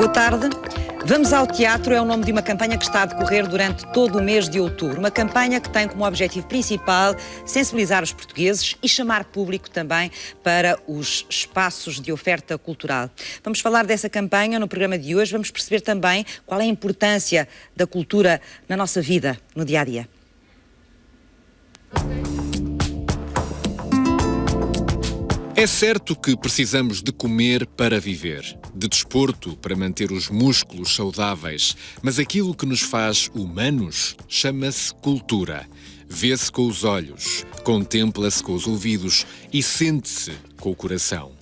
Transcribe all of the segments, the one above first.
Boa tarde. Vamos ao Teatro é o nome de uma campanha que está a decorrer durante todo o mês de outubro. Uma campanha que tem como objetivo principal sensibilizar os portugueses e chamar público também para os espaços de oferta cultural. Vamos falar dessa campanha no programa de hoje. Vamos perceber também qual é a importância da cultura na nossa vida, no dia-a-dia. É certo que precisamos de comer para viver, de desporto para manter os músculos saudáveis, mas aquilo que nos faz humanos chama-se cultura. Vê-se com os olhos, contempla-se com os ouvidos e sente-se com o coração.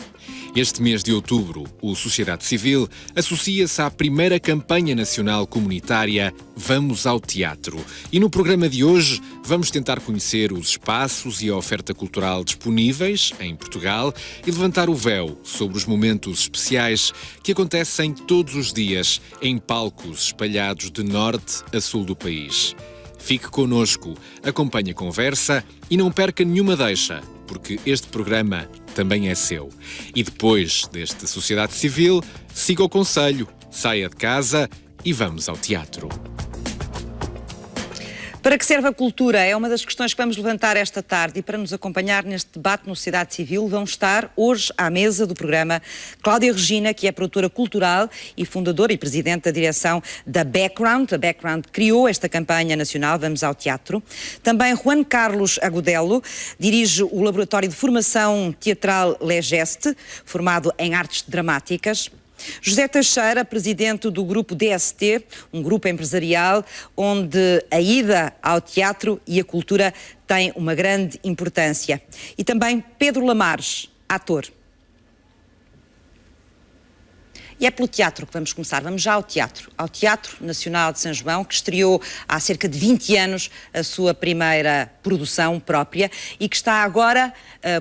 Este mês de outubro, o Sociedade Civil associa-se à primeira campanha nacional comunitária Vamos ao Teatro. E no programa de hoje vamos tentar conhecer os espaços e a oferta cultural disponíveis em Portugal e levantar o véu sobre os momentos especiais que acontecem todos os dias em palcos espalhados de norte a sul do país. Fique connosco, acompanhe a conversa e não perca nenhuma deixa, porque este programa também é seu. E depois deste Sociedade Civil, siga o conselho, saia de casa e vamos ao teatro. Para que serve a cultura? É uma das questões que vamos levantar esta tarde e para nos acompanhar neste debate no Sociedade Civil vão estar hoje à mesa do programa Cláudia Regina, que é produtora cultural e fundadora e presidente da direção da Background. A Background criou esta campanha nacional Vamos ao Teatro. Também Juan Carlos Agudelo dirige o Laboratório de Formação Teatral Legeste, formado em artes dramáticas. José Teixeira, presidente do grupo DST, um grupo empresarial onde a ida ao teatro e a cultura têm uma grande importância. E também Pedro Lamares, ator. E é pelo teatro que vamos começar. Vamos já ao Teatro Nacional de São João, que estreou há cerca de 20 anos a sua primeira produção própria e que está agora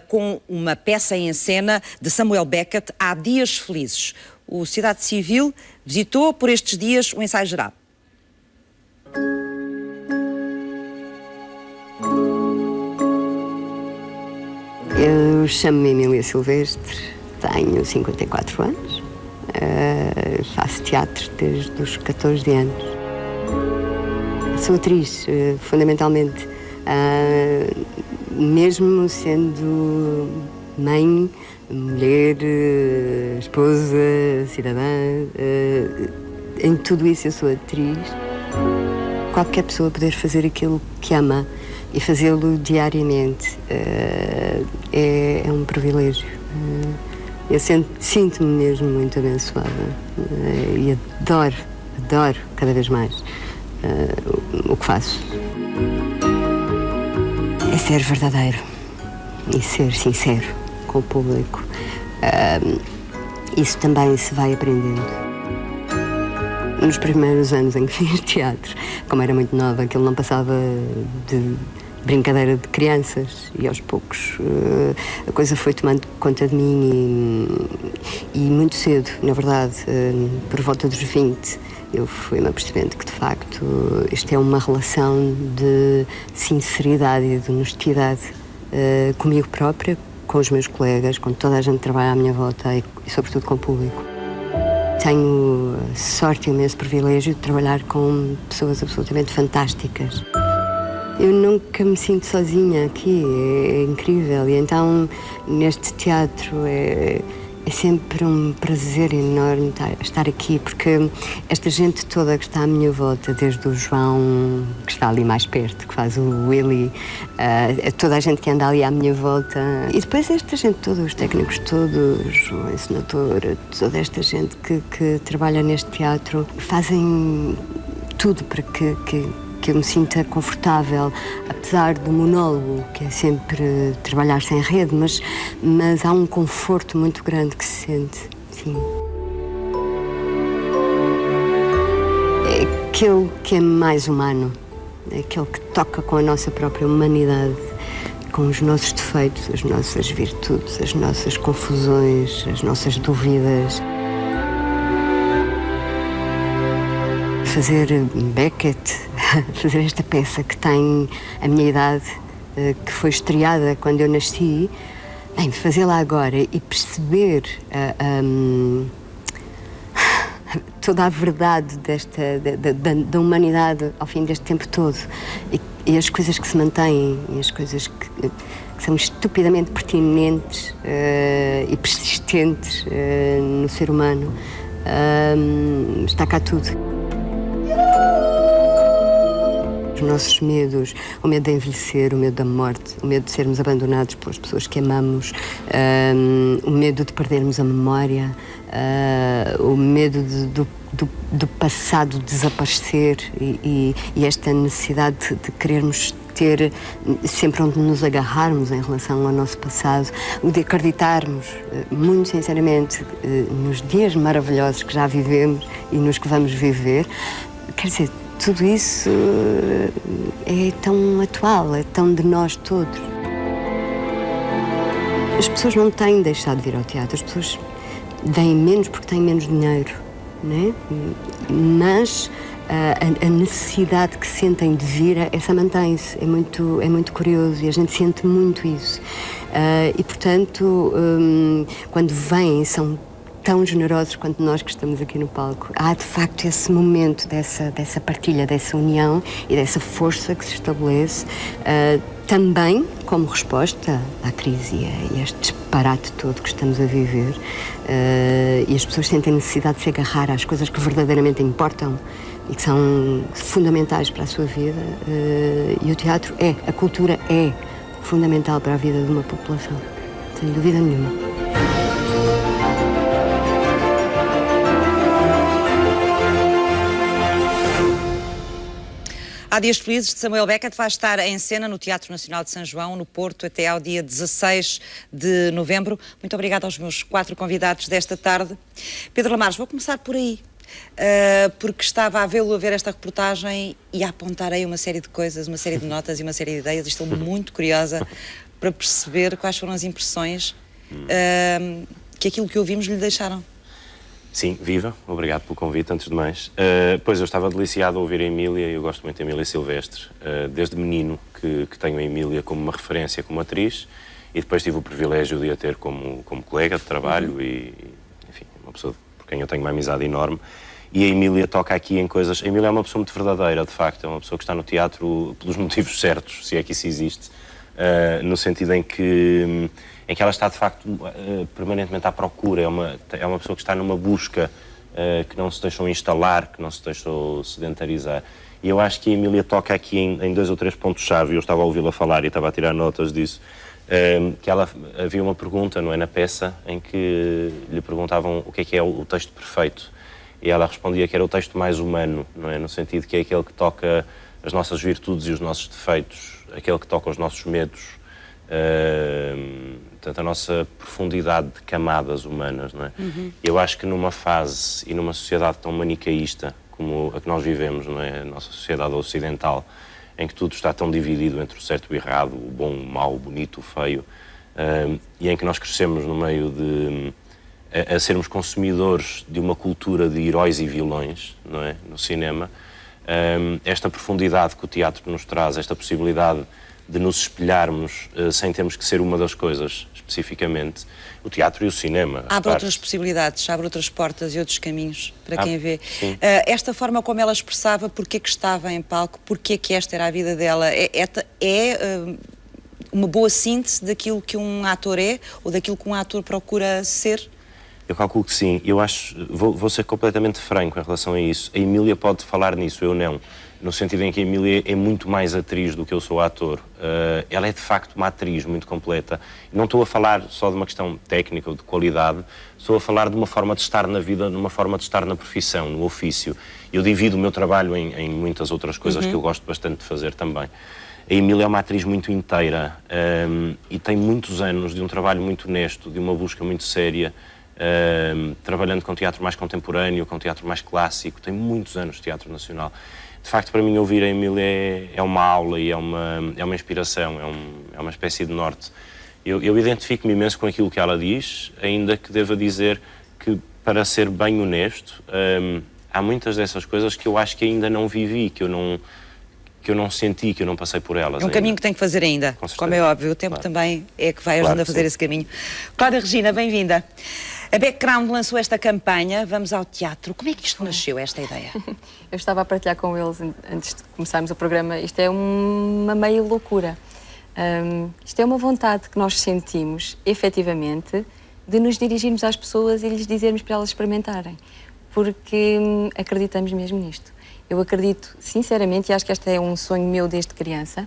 com uma peça em cena de Samuel Beckett, Há Dias Felizes. O Sociedade Civil visitou por estes dias o ensaio geral. Eu chamo-me Emília Silvestre, tenho 54 anos, faço teatro desde os 14 anos. Sou atriz, fundamentalmente, mesmo sendo mãe, mulher, esposa, cidadã, em tudo isso eu sou atriz. Qualquer pessoa poder fazer aquilo que ama e fazê-lo diariamente é um privilégio. Eu sinto-me mesmo muito abençoada e adoro cada vez mais o que faço. É ser verdadeiro e ser sincero com o público. Isso também se vai aprendendo. Nos primeiros anos em que fiz teatro, como era muito nova, aquilo não passava de brincadeira de crianças e aos poucos a coisa foi tomando conta de mim e muito cedo, na verdade, por volta dos 20, eu fui-me apercebendo que de facto isto é uma relação de sinceridade e de honestidade comigo própria, com os meus colegas, com toda a gente que trabalha à minha volta e sobretudo com o público. Tenho sorte e o imenso privilégio de trabalhar com pessoas absolutamente fantásticas. Eu nunca me sinto sozinha aqui, é incrível. E então, neste teatro, é sempre um prazer enorme estar aqui, porque esta gente toda que está à minha volta, desde o João, que está ali mais perto, que faz o Willy, toda a gente que anda ali à minha volta, e depois esta gente toda, os técnicos todos, o encenador, toda esta gente que trabalha neste teatro, fazem tudo para que eu me sinta confortável, apesar do monólogo, que é sempre trabalhar sem rede, mas há um conforto muito grande que se sente, sim. É aquele que é mais humano, é aquele que toca com a nossa própria humanidade, com os nossos defeitos, as nossas virtudes, as nossas confusões, as nossas dúvidas. Fazer Beckett, fazer esta peça que tem a minha idade, que foi estreada quando eu nasci, fazê-la agora e perceber toda a verdade da humanidade ao fim deste tempo todo. E as coisas que se mantêm, e as coisas que são estupidamente pertinentes e persistentes no ser humano. Está cá tudo. Os nossos medos, o medo de envelhecer, o medo da morte, o medo de sermos abandonados pelas pessoas que amamos, o medo de perdermos a memória, o medo do passado desaparecer e esta necessidade de querermos ter sempre onde nos agarrarmos em relação ao nosso passado, o de acreditarmos, muito sinceramente, nos dias maravilhosos que já vivemos e nos que vamos viver. Quer dizer, tudo isso é tão atual, é tão de nós todos. As pessoas não têm deixado de vir ao teatro, as pessoas vêm menos porque têm menos dinheiro, né? Mas a necessidade que sentem de vir, essa mantém-se, é muito curioso e a gente sente muito isso. E, portanto, quando vêm, são tão generosos quanto nós que estamos aqui no palco. Há, de facto, esse momento dessa partilha, dessa união e dessa força que se estabelece, também como resposta à crise e a este disparate todo que estamos a viver. E as pessoas sentem necessidade de se agarrar às coisas que verdadeiramente importam e que são fundamentais para a sua vida. E o teatro a cultura é fundamental para a vida de uma população, sem dúvida nenhuma. Há Dias Felizes, de Samuel Beckett, vai estar em cena no Teatro Nacional de São João, no Porto, até ao dia 16 de novembro. Muito obrigada aos meus 4 convidados desta tarde. Pedro Lamares, vou começar por aí, porque estava a vê-lo a ver esta reportagem e a apontar aí uma série de coisas, uma série de notas e uma série de ideias. Estou muito curiosa para perceber quais foram as impressões que aquilo que ouvimos lhe deixaram. Sim, viva. Obrigado pelo convite, antes de mais. Pois, eu estava deliciado a ouvir a Emília, e eu gosto muito da Emília Silvestre, desde menino que tenho a Emília como uma referência, como atriz, e depois tive o privilégio de a ter como colega de trabalho e, enfim, uma pessoa por quem eu tenho uma amizade enorme. E a Emília toca aqui em coisas... A Emília é uma pessoa muito verdadeira, de facto, é uma pessoa que está no teatro pelos motivos certos, se é que isso existe, no sentido em que ela está, de facto, permanentemente à procura. É uma pessoa que está numa busca, que não se deixou instalar, que não se deixou sedentarizar. E eu acho que a Emília toca aqui em 2 ou 3 pontos-chave. Eu estava a ouvi-la falar e estava a tirar notas disso. Que havia uma pergunta, não é, na peça, em que lhe perguntavam o que é o texto perfeito. E ela respondia que era o texto mais humano, não é? No sentido que é aquele que toca as nossas virtudes e os nossos defeitos, aquele que toca os nossos medos, portanto, a nossa profundidade de camadas humanas, não é? Eu acho que numa fase e numa sociedade tão manicaísta como a que nós vivemos, não é? A nossa sociedade ocidental, em que tudo está tão dividido entre o certo e o errado, o bom, o mau, o bonito, o feio, e em que nós crescemos no meio de... a sermos consumidores de uma cultura de heróis e vilões, não é? No cinema, esta profundidade que o teatro nos traz, esta possibilidade de nos espelharmos sem termos que ser uma das coisas, especificamente, o teatro e o cinema. Abre outras possibilidades, abre outras portas e outros caminhos para quem vê. Esta forma como ela expressava porque que estava em palco, porque que esta era a vida dela, uma boa síntese daquilo que um ator é ou daquilo que um ator procura ser? Eu calculo que sim. Eu acho, vou ser completamente franco em relação a isso. A Emília pode falar nisso, eu não. No sentido em que a Emília é muito mais atriz do que eu sou ator. Ela é, de facto, uma atriz muito completa. Não estou a falar só de uma questão técnica ou de qualidade, estou a falar de uma forma de estar na vida, de uma forma de estar na profissão, no ofício. Eu divido o meu trabalho em muitas outras coisas que eu gosto bastante de fazer também. A Emília é uma atriz muito inteira e tem muitos anos de um trabalho muito honesto, de uma busca muito séria, trabalhando com teatro mais contemporâneo, com teatro mais clássico. Tem muitos anos de teatro nacional. De facto, para mim, ouvir a Emília é uma aula e é uma inspiração, é uma espécie de norte. Eu identifico-me imenso com aquilo que ela diz, ainda que deva dizer que, para ser bem honesto, há muitas dessas coisas que eu acho que ainda não vivi, que eu não senti, que eu não passei por elas. É um caminho que tem que fazer ainda, como é óbvio. O tempo também é que vai ajudando a fazer esse caminho. Cláudia Regina, bem-vinda. A Background lançou esta campanha, Vamos ao Teatro. Como é que isto nasceu, esta ideia? Eu estava a partilhar com eles antes de começarmos o programa. Isto é uma meia loucura. Isto é uma vontade que nós sentimos, efetivamente, de nos dirigirmos às pessoas e lhes dizermos para elas experimentarem. Porque acreditamos mesmo nisto. Eu acredito, sinceramente, e acho que este é um sonho meu desde criança,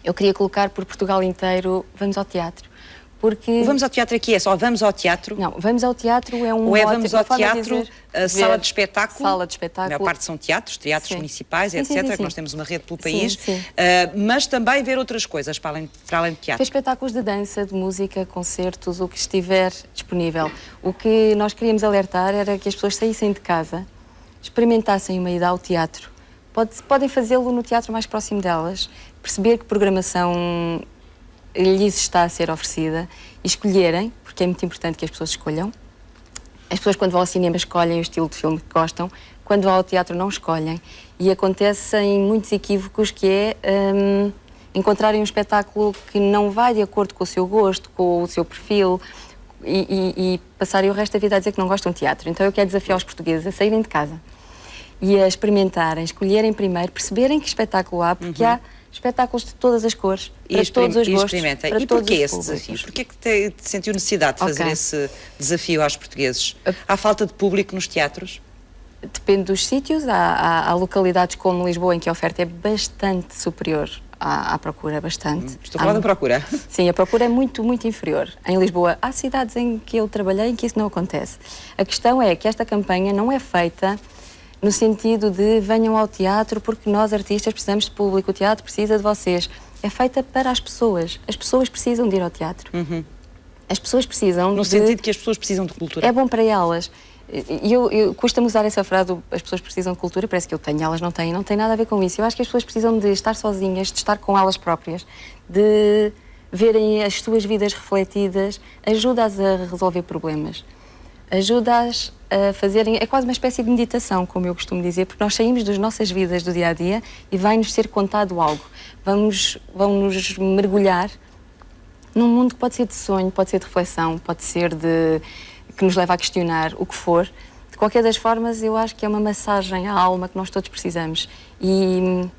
eu queria colocar por Portugal inteiro Vamos ao Teatro. Porque... O Vamos ao Teatro aqui é só Vamos ao Teatro? Não, Vamos ao Teatro é um... Ou é Vamos ao Teatro, sala de espetáculo? Sala de espetáculo. A maior parte são teatros sim. Municipais, sim, etc. sim. Que nós temos uma rede pelo país. Sim. Mas também ver outras coisas para além de teatro. Ver espetáculos de dança, de música, concertos, o que estiver disponível. O que nós queríamos alertar era que as pessoas saíssem de casa, experimentassem uma ida ao teatro. Podem fazê-lo no teatro mais próximo delas, perceber que programação lhes está a ser oferecida e escolherem, porque é muito importante que as pessoas escolham. As pessoas, quando vão ao cinema, escolhem o estilo de filme que gostam, quando vão ao teatro, não escolhem. E acontecem muitos equívocos, que é encontrarem um espetáculo que não vai de acordo com o seu gosto, com o seu perfil, e passarem o resto da vida a dizer que não gostam de teatro. Então eu quero desafiar os portugueses a saírem de casa e a experimentarem, escolherem primeiro, perceberem que espetáculo há, porque há espetáculos de todas as cores, para todos os gostos. E porquê esse desafio? Porquê que te sentiu necessidade de fazer esse desafio aos portugueses? Há falta de público nos teatros? Depende dos sítios. Há localidades como Lisboa em que a oferta é bastante superior à procura, bastante. Estou a falar da procura. Sim, a procura é muito, muito inferior. Em Lisboa, há cidades em que eu trabalhei em que isso não acontece. A questão é que esta campanha não é feita no sentido de venham ao teatro porque nós, artistas, precisamos de público, o teatro precisa de vocês. É feita para as pessoas. As pessoas precisam de ir ao teatro. As pessoas precisam No sentido que as pessoas precisam de cultura. É bom para elas. E eu custa-me usar essa frase, as pessoas precisam de cultura, parece que eu tenho, elas não têm. Não tem nada a ver com isso. Eu acho que as pessoas precisam de estar sozinhas, de estar com elas próprias, de verem as suas vidas refletidas, ajuda-as a resolver problemas. Ajuda-as a fazerem... É quase uma espécie de meditação, como eu costumo dizer, porque nós saímos das nossas vidas do dia-a-dia e vai-nos ser contado algo. Vão-nos mergulhar num mundo que pode ser de sonho, pode ser de reflexão, pode ser que nos leva a questionar o que for. De qualquer das formas, eu acho que é uma massagem à alma que nós todos precisamos. E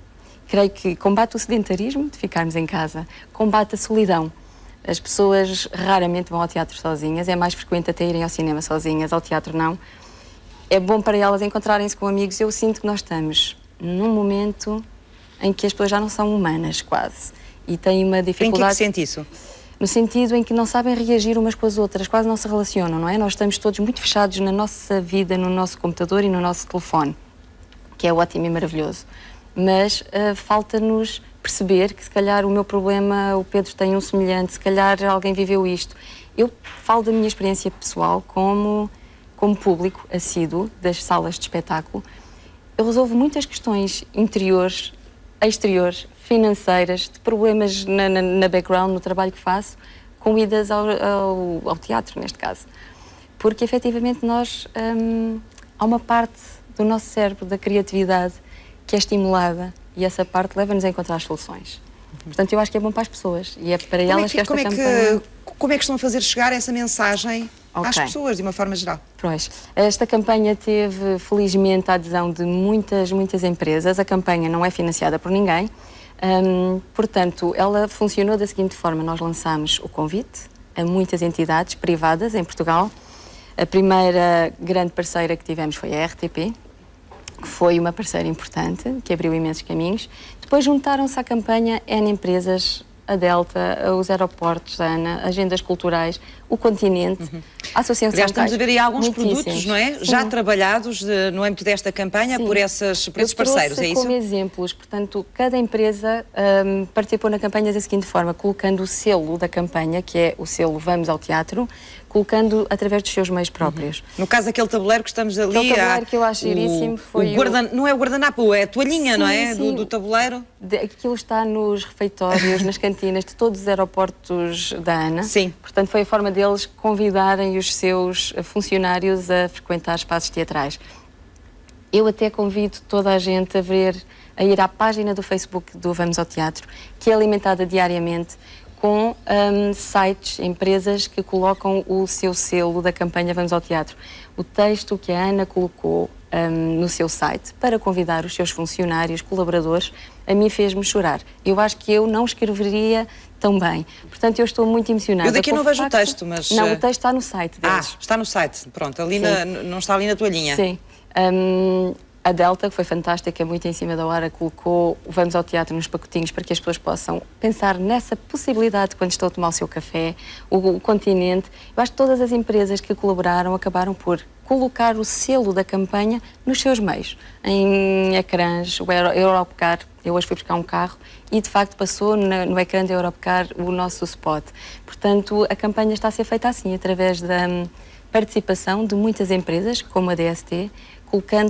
creio que combate o sedentarismo, de ficarmos em casa, combate a solidão. As pessoas raramente vão ao teatro sozinhas, é mais frequente até irem ao cinema sozinhas, ao teatro não. É bom para elas encontrarem-se com amigos. Eu sinto que nós estamos num momento em que as pessoas já não são humanas, quase. E têm uma dificuldade... Em que sente isso? No sentido em que não sabem reagir umas com as outras, quase não se relacionam, não é? Nós estamos todos muito fechados na nossa vida, no nosso computador e no nosso telefone, que é ótimo e maravilhoso. Mas falta-nos perceber que se calhar o meu problema, o Pedro tem um semelhante, se calhar alguém viveu isto. Eu falo da minha experiência pessoal como público assíduo das salas de espetáculo. Eu resolvo muitas questões interiores, exteriores, financeiras, de problemas na background, no trabalho que faço, com idas ao teatro, neste caso. Porque, efetivamente, há uma parte do nosso cérebro, da criatividade, que é estimulada e essa parte leva-nos a encontrar as soluções. Portanto, eu acho que é bom para as pessoas e é para elas que esta campanha... Como é que estão a fazer chegar essa mensagem às pessoas, de uma forma geral? Pois, esta campanha teve, felizmente, a adesão de muitas empresas. A campanha não é financiada por ninguém. Portanto, ela funcionou da seguinte forma. Nós lançámos o convite a muitas entidades privadas em Portugal. A primeira grande parceira que tivemos foi a RTP, que foi uma parceira importante, que abriu imensos caminhos. Depois juntaram-se à campanha N empresas, a Delta, os aeroportos, a ANA, agendas culturais, o Continente, a Associação... Aliás, estamos a ver aí alguns muitíssimos. Produtos, não é? Sim. Já trabalhados no âmbito desta campanha por esses parceiros, é isso? Como exemplos, portanto, cada empresa participou na campanha da seguinte forma, colocando o selo da campanha, que é o selo Vamos ao Teatro, colocando através dos seus meios próprios. No caso daquele tabuleiro que estamos ali... Aquele tabuleiro que eu acho giríssimo foi... Não é o guardanapo, é a toalhinha, sim, não é? Sim. Do tabuleiro. Aquilo está nos refeitórios, nas cantinas de todos os aeroportos da ANA. Sim. Portanto, foi a forma deles convidarem os seus funcionários a frequentar espaços teatrais. Eu até convido toda a gente a ir à página do Facebook do Vamos ao Teatro, que é alimentada diariamente com sites, empresas que colocam o seu selo da campanha Vamos ao Teatro. O texto que a Ana colocou no seu site para convidar os seus funcionários, colaboradores, a mim fez-me chorar. Eu acho que eu não escreveria tão bem. Portanto, eu estou muito emocionada. Eu daqui não vejo o texto, mas... Não, o texto está no site deles. Está no site. Pronto, ali não está ali na toalhinha. Sim. A Delta, que foi fantástica, muito em cima da hora, colocou o Vamos ao Teatro nos pacotinhos para que as pessoas possam pensar nessa possibilidade quando estão a tomar o seu café, o Continente. Eu acho que todas as empresas que colaboraram acabaram por colocar o selo da campanha nos seus meios, em ecrãs, o Europcar. Eu hoje fui buscar um carro e, de facto, passou no ecrã da Europcar o nosso spot. Portanto, a campanha está a ser feita assim, através da participação de muitas empresas, como a DST,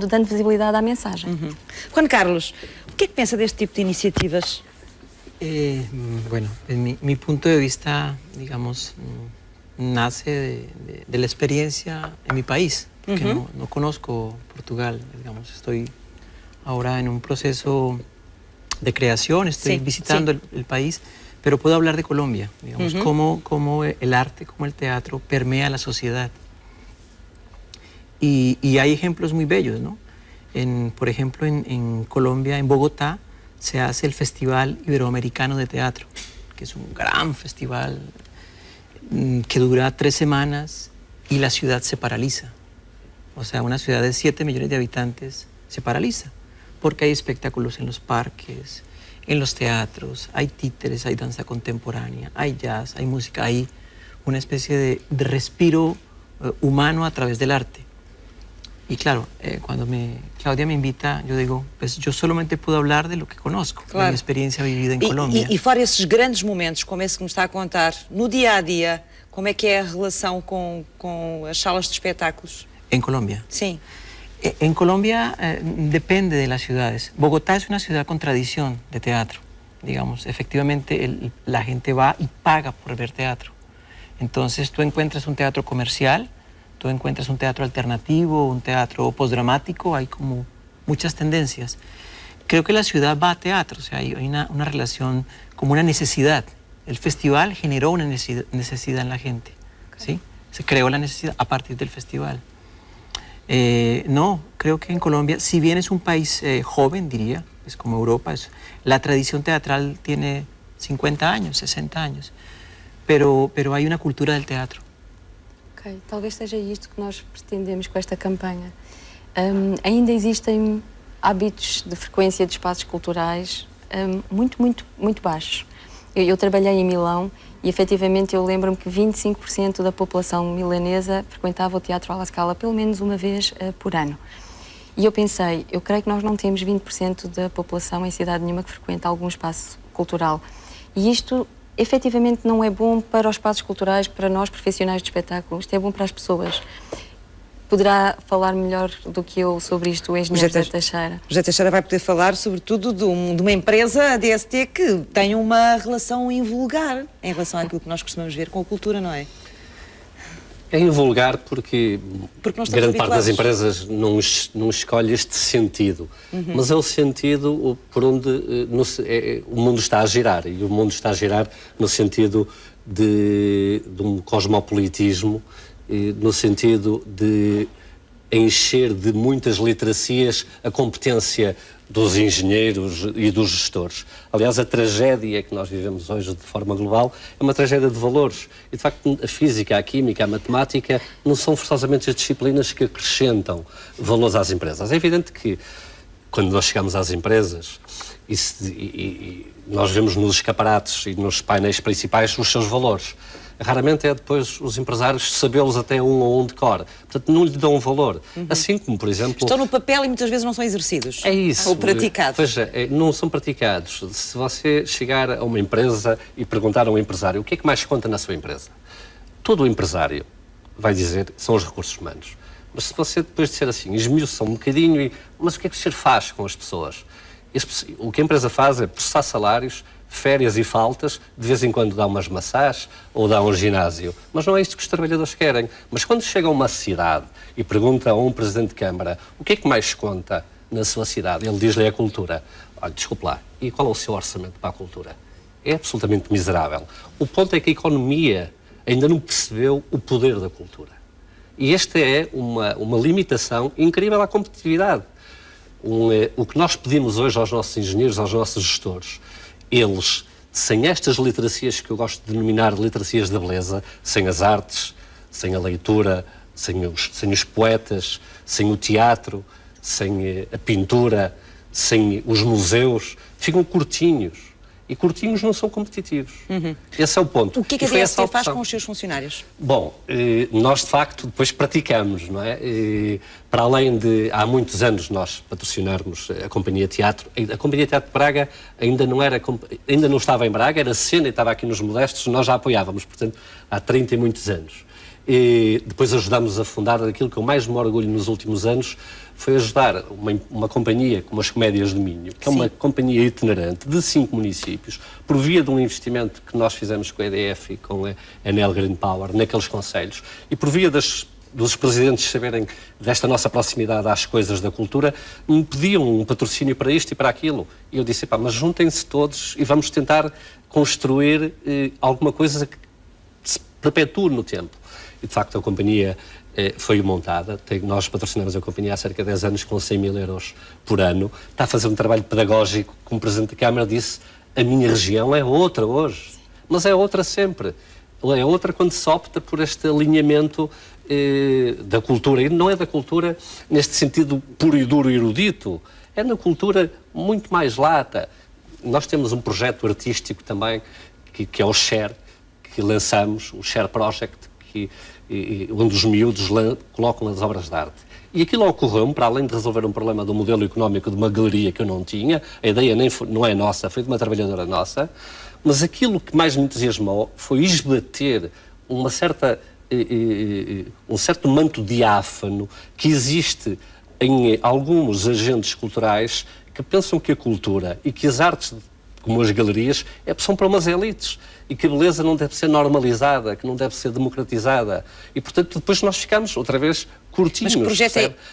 dando visibilidade à mensagem. Juan Carlos, o que é que pensa deste tipo de iniciativas? Bueno, mi punto de vista, digamos, nace de la experiencia en mi país, porque no conozco Portugal, digamos, estoy ahora en un proceso de creación, estoy visitando el país, pero puedo hablar de Colombia, digamos, cómo el arte, cómo el teatro permea la sociedad. Y hay ejemplos muy bellos, ¿no? Por ejemplo, en Colombia, en Bogotá, se hace el Festival Iberoamericano de Teatro, que es un gran festival que dura 3 semanas y la ciudad se paraliza. O sea, una ciudad de 7 millones de habitantes se paraliza, porque hay espectáculos en los parques, en los teatros, hay títeres, hay danza contemporánea, hay jazz, hay música, hay una especie de respiro humano a través del arte. Y claro, cuando Claudia me invita, yo digo, pues yo solamente puedo hablar de lo que conozco, de mi experiencia vivida en Colombia. E fora esses grandes momentos, como esse que me está a contar, no dia a dia, como é que é a relação com as salas de espetáculos? En Colombia. Sí. En Colombia depende de las ciudades. Bogotá es una ciudad con tradición de teatro, digamos. Efectivamente, la gente va y paga por ver teatro. Entonces tú encuentras un teatro comercial, tú encuentras un teatro alternativo, un teatro postdramático, hay como muchas tendencias. Creo que la ciudad va a teatro, o sea, hay una relación como una necesidad. El festival generó una necesidad en la gente, ¿sí? Se creó la necesidad a partir del festival. No, creo que en Colombia, si bien es un país joven, diría, es como Europa, la tradición teatral tiene 50 años, 60 años, pero hay una cultura del teatro. Ok, talvez seja isto que nós pretendemos com esta campanha. Ainda existem hábitos de frequência de espaços culturais muito baixos. Eu trabalhei em Milão e, efetivamente, eu lembro-me que 25% da população milanesa frequentava o Teatro alla Scala pelo menos uma vez por ano. E eu pensei, eu creio que nós não temos 20% da população em cidade nenhuma que frequenta algum espaço cultural. E isto, efetivamente, não é bom para os espaços culturais, para nós profissionais de espetáculo. Isto é bom para as pessoas. Poderá falar melhor do que eu sobre isto o engenheiro José Teixeira. José Teixeira vai poder falar, sobretudo, de uma empresa, a DST, que tem uma relação invulgar em relação àquilo que nós costumamos ver com a cultura, não é? É invulgar porque grande parte das empresas não escolhe este sentido. Mas é o sentido por onde o mundo está a girar. E o mundo está a girar no sentido de um cosmopolitismo, no sentido de encher de muitas literacias a competência dos engenheiros e dos gestores. Aliás, a tragédia que nós vivemos hoje de forma global é uma tragédia de valores. E, de facto, a física, a química, a matemática não são forçosamente as disciplinas que acrescentam valores às empresas. É evidente que, quando nós chegamos às empresas, e nós vemos nos escaparates e nos painéis principais os seus valores. Raramente é depois os empresários sabê-los até um ou um de cor. Portanto, não lhe dão um valor. Assim como, por exemplo... Estão no papel e muitas vezes não são exercidos. É isso. Ou praticados. Veja, não são praticados. Se você chegar a uma empresa e perguntar a um empresário o que é que mais conta na sua empresa, todo o empresário vai dizer são os recursos humanos. Mas se você depois disser assim, esmiuça um bocadinho, mas o que é que o senhor faz com as pessoas? O que a empresa faz é processar salários, férias e faltas, de vez em quando dá umas massás ou dá um ginásio. Mas não é isto que os trabalhadores querem. Mas quando chegam a uma cidade e perguntam a um presidente de Câmara o que é que mais conta na sua cidade, ele diz-lhe a cultura. Olha, desculpe lá, e qual é o seu orçamento para a cultura? é absolutamente miserável. O ponto é que a economia ainda não percebeu o poder da cultura. E esta é uma limitação incrível à competitividade. O que nós pedimos hoje aos nossos engenheiros, aos nossos gestores, eles, sem estas literacias que eu gosto de denominar literacias da beleza, sem as artes, sem a leitura, sem os poetas, sem o teatro, sem a pintura, sem os museus, ficam curtinhos. E curtinhos não são competitivos. Esse é o ponto. O que é que a DST faz com os seus funcionários? Bom, nós de facto depois praticamos, não é? Para além de, há muitos anos nós patrocinarmos a Companhia Teatro, a Companhia Teatro de Braga ainda não estava em Braga, era cena e estava aqui nos Modestos, nós já apoiávamos, portanto, há 30 e muitos anos. E depois ajudámos a fundar aquilo que eu mais me orgulho nos últimos anos, foi ajudar uma companhia como as Comédias do Minho, que é uma companhia itinerante de 5 municípios, por via de um investimento que nós fizemos com a EDF e com a Enel Green Power naqueles concelhos, e por via dos presidentes saberem desta nossa proximidade às coisas da cultura, me pediam um patrocínio para isto e para aquilo. E eu disse, mas juntem-se todos e vamos tentar construir alguma coisa que se perpetue no tempo. E de facto a companhia foi montada, nós patrocinamos a companhia há cerca de 10 anos com 100 mil euros por ano, está a fazer um trabalho pedagógico, como o Presidente da Câmara disse, a minha região é outra hoje, mas é outra sempre, é outra quando se opta por este alinhamento da cultura, e não é da cultura neste sentido puro e duro e erudito, é na cultura muito mais lata. Nós temos um projeto artístico também, que é o Share, que lançamos, o Share Project, onde os miúdos colocam as obras de arte. E aquilo ocorreu-me, para além de resolver um problema do modelo económico de uma galeria que eu não tinha, a ideia não é nossa, foi de uma trabalhadora nossa, mas aquilo que mais me entusiasmou foi esbater um certo manto diáfano que existe em alguns agentes culturais que pensam que a cultura e que as artes, como as galerias, são para umas elites. E que a beleza não deve ser normalizada, que não deve ser democratizada. E, portanto, depois nós ficamos, outra vez, curtinhos. Mas que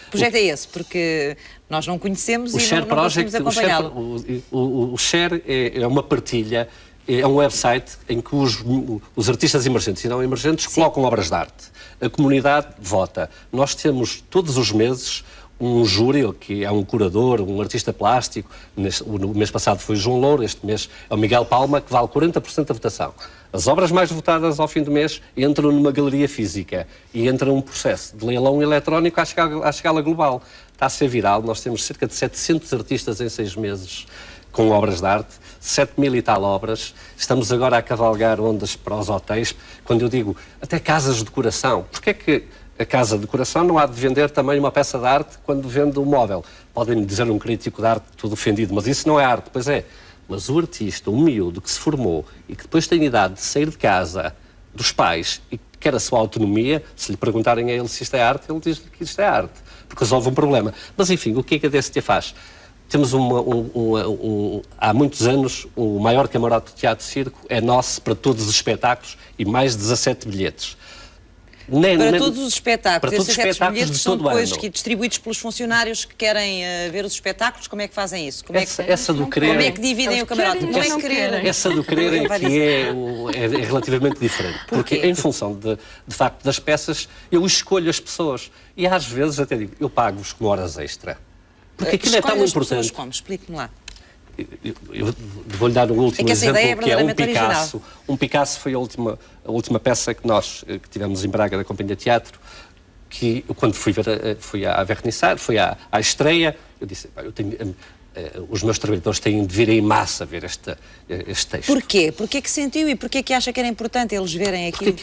projeto é esse? Porque nós não conhecemos e não conseguimos acompanhá-lo. O Share é uma partilha, é um website em que os artistas emergentes e não emergentes colocam obras de arte. A comunidade vota. Nós temos, todos os meses, um júri, que é um curador, um artista plástico, no mês passado foi João Louro, este mês é o Miguel Palma, que vale 40% da votação. As obras mais votadas ao fim do mês entram numa galeria física e entra num processo de leilão eletrónico à escala global. Está a ser viral, nós temos cerca de 700 artistas em 6 meses com obras de arte, 7.000 e tal obras. Estamos agora a cavalgar ondas para os hotéis, quando eu digo até casas de decoração. Porquê é que a casa de decoração não há de vender também uma peça de arte quando vende um móvel? Podem dizer um crítico de arte tudo ofendido, mas isso não é arte. Pois é, mas o artista, um miúdo que se formou e que depois tem idade de sair de casa dos pais e que quer a sua autonomia, se lhe perguntarem a ele se isto é arte, ele diz que isto é arte, porque resolve um problema. Mas enfim, o que é que a DST faz? Temos há muitos anos, o maior camarote de teatro-circo é nosso para todos os espetáculos e mais de 17 bilhetes. Para todos os espetáculos. Para todos os espetáculos bilhetes são depois distribuídos pelos funcionários que querem ver os espetáculos. Como é que fazem isso? Essa do querer... Como é que dividem o camarote? Como é que querem? Essa do querer é relativamente diferente. Porque em função, de facto, das peças, eu escolho as pessoas. E às vezes até digo, eu pago-vos com horas extra. Porque aquilo é tão importante. Como? Explique-me lá. Eu vou-lhe dar um último exemplo, que é um Picasso. Original. Um Picasso foi a última peça que tivemos em Braga da Companhia de Teatro, que eu, quando fui à vernissage, fui à estreia, eu disse, os meus trabalhadores têm de vir em massa ver este texto. Porquê? Porquê que sentiu e porquê que acha que era importante eles verem aquilo?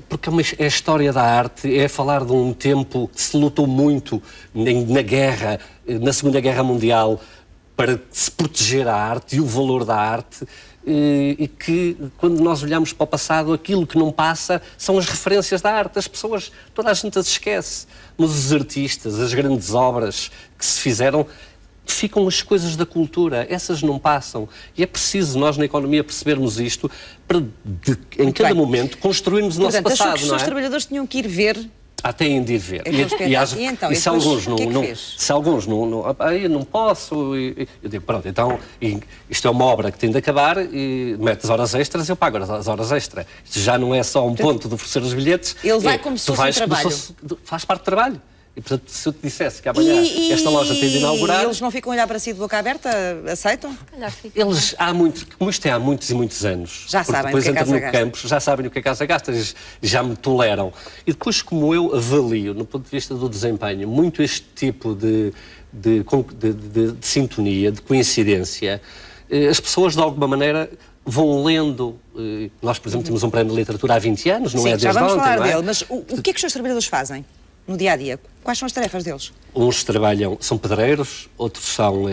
Porque é a história da arte, é falar de um tempo que se lutou muito na guerra, na Segunda Guerra Mundial, para se proteger a arte e o valor da arte, e que, quando nós olhamos para o passado, aquilo que não passa são as referências da arte. As pessoas, toda a gente as esquece, mas os artistas, as grandes obras que se fizeram, ficam as coisas da cultura, essas não passam. E é preciso nós, na economia, percebermos isto para, em cada momento, construirmos o nosso passado, achou que os seus trabalhadores tinham que ir ver Têm de ir ver. Então, e se alguns o que é que não, fez? se alguns não, eu não posso, eu digo, pronto, então isto é uma obra que tem de acabar e metes horas extras e eu pago as horas extras. Isto já não é só um ponto de oferecer os bilhetes. Ele vai como se fosse um trabalho. Faz parte do trabalho. E, portanto, se eu te dissesse que amanhã esta loja tem de inaugurar... E eles não ficam a olhar para si de boca aberta? Aceitam? Eles, como isto é há muitos e muitos anos, já sabem depois o que é entram no Casa campus, já sabem o que é Casa Gasta, já me toleram. E depois, como eu avalio, no ponto de vista do desempenho, muito este tipo de sintonia, de coincidência, as pessoas, de alguma maneira, vão lendo. Nós, por exemplo, temos um prémio de literatura há 20 anos, não é desde ontem, já vamos falar não é? dele, mas o que é que os seus trabalhadores fazem no dia-a-dia? Quais são as tarefas deles? Uns são pedreiros, outros são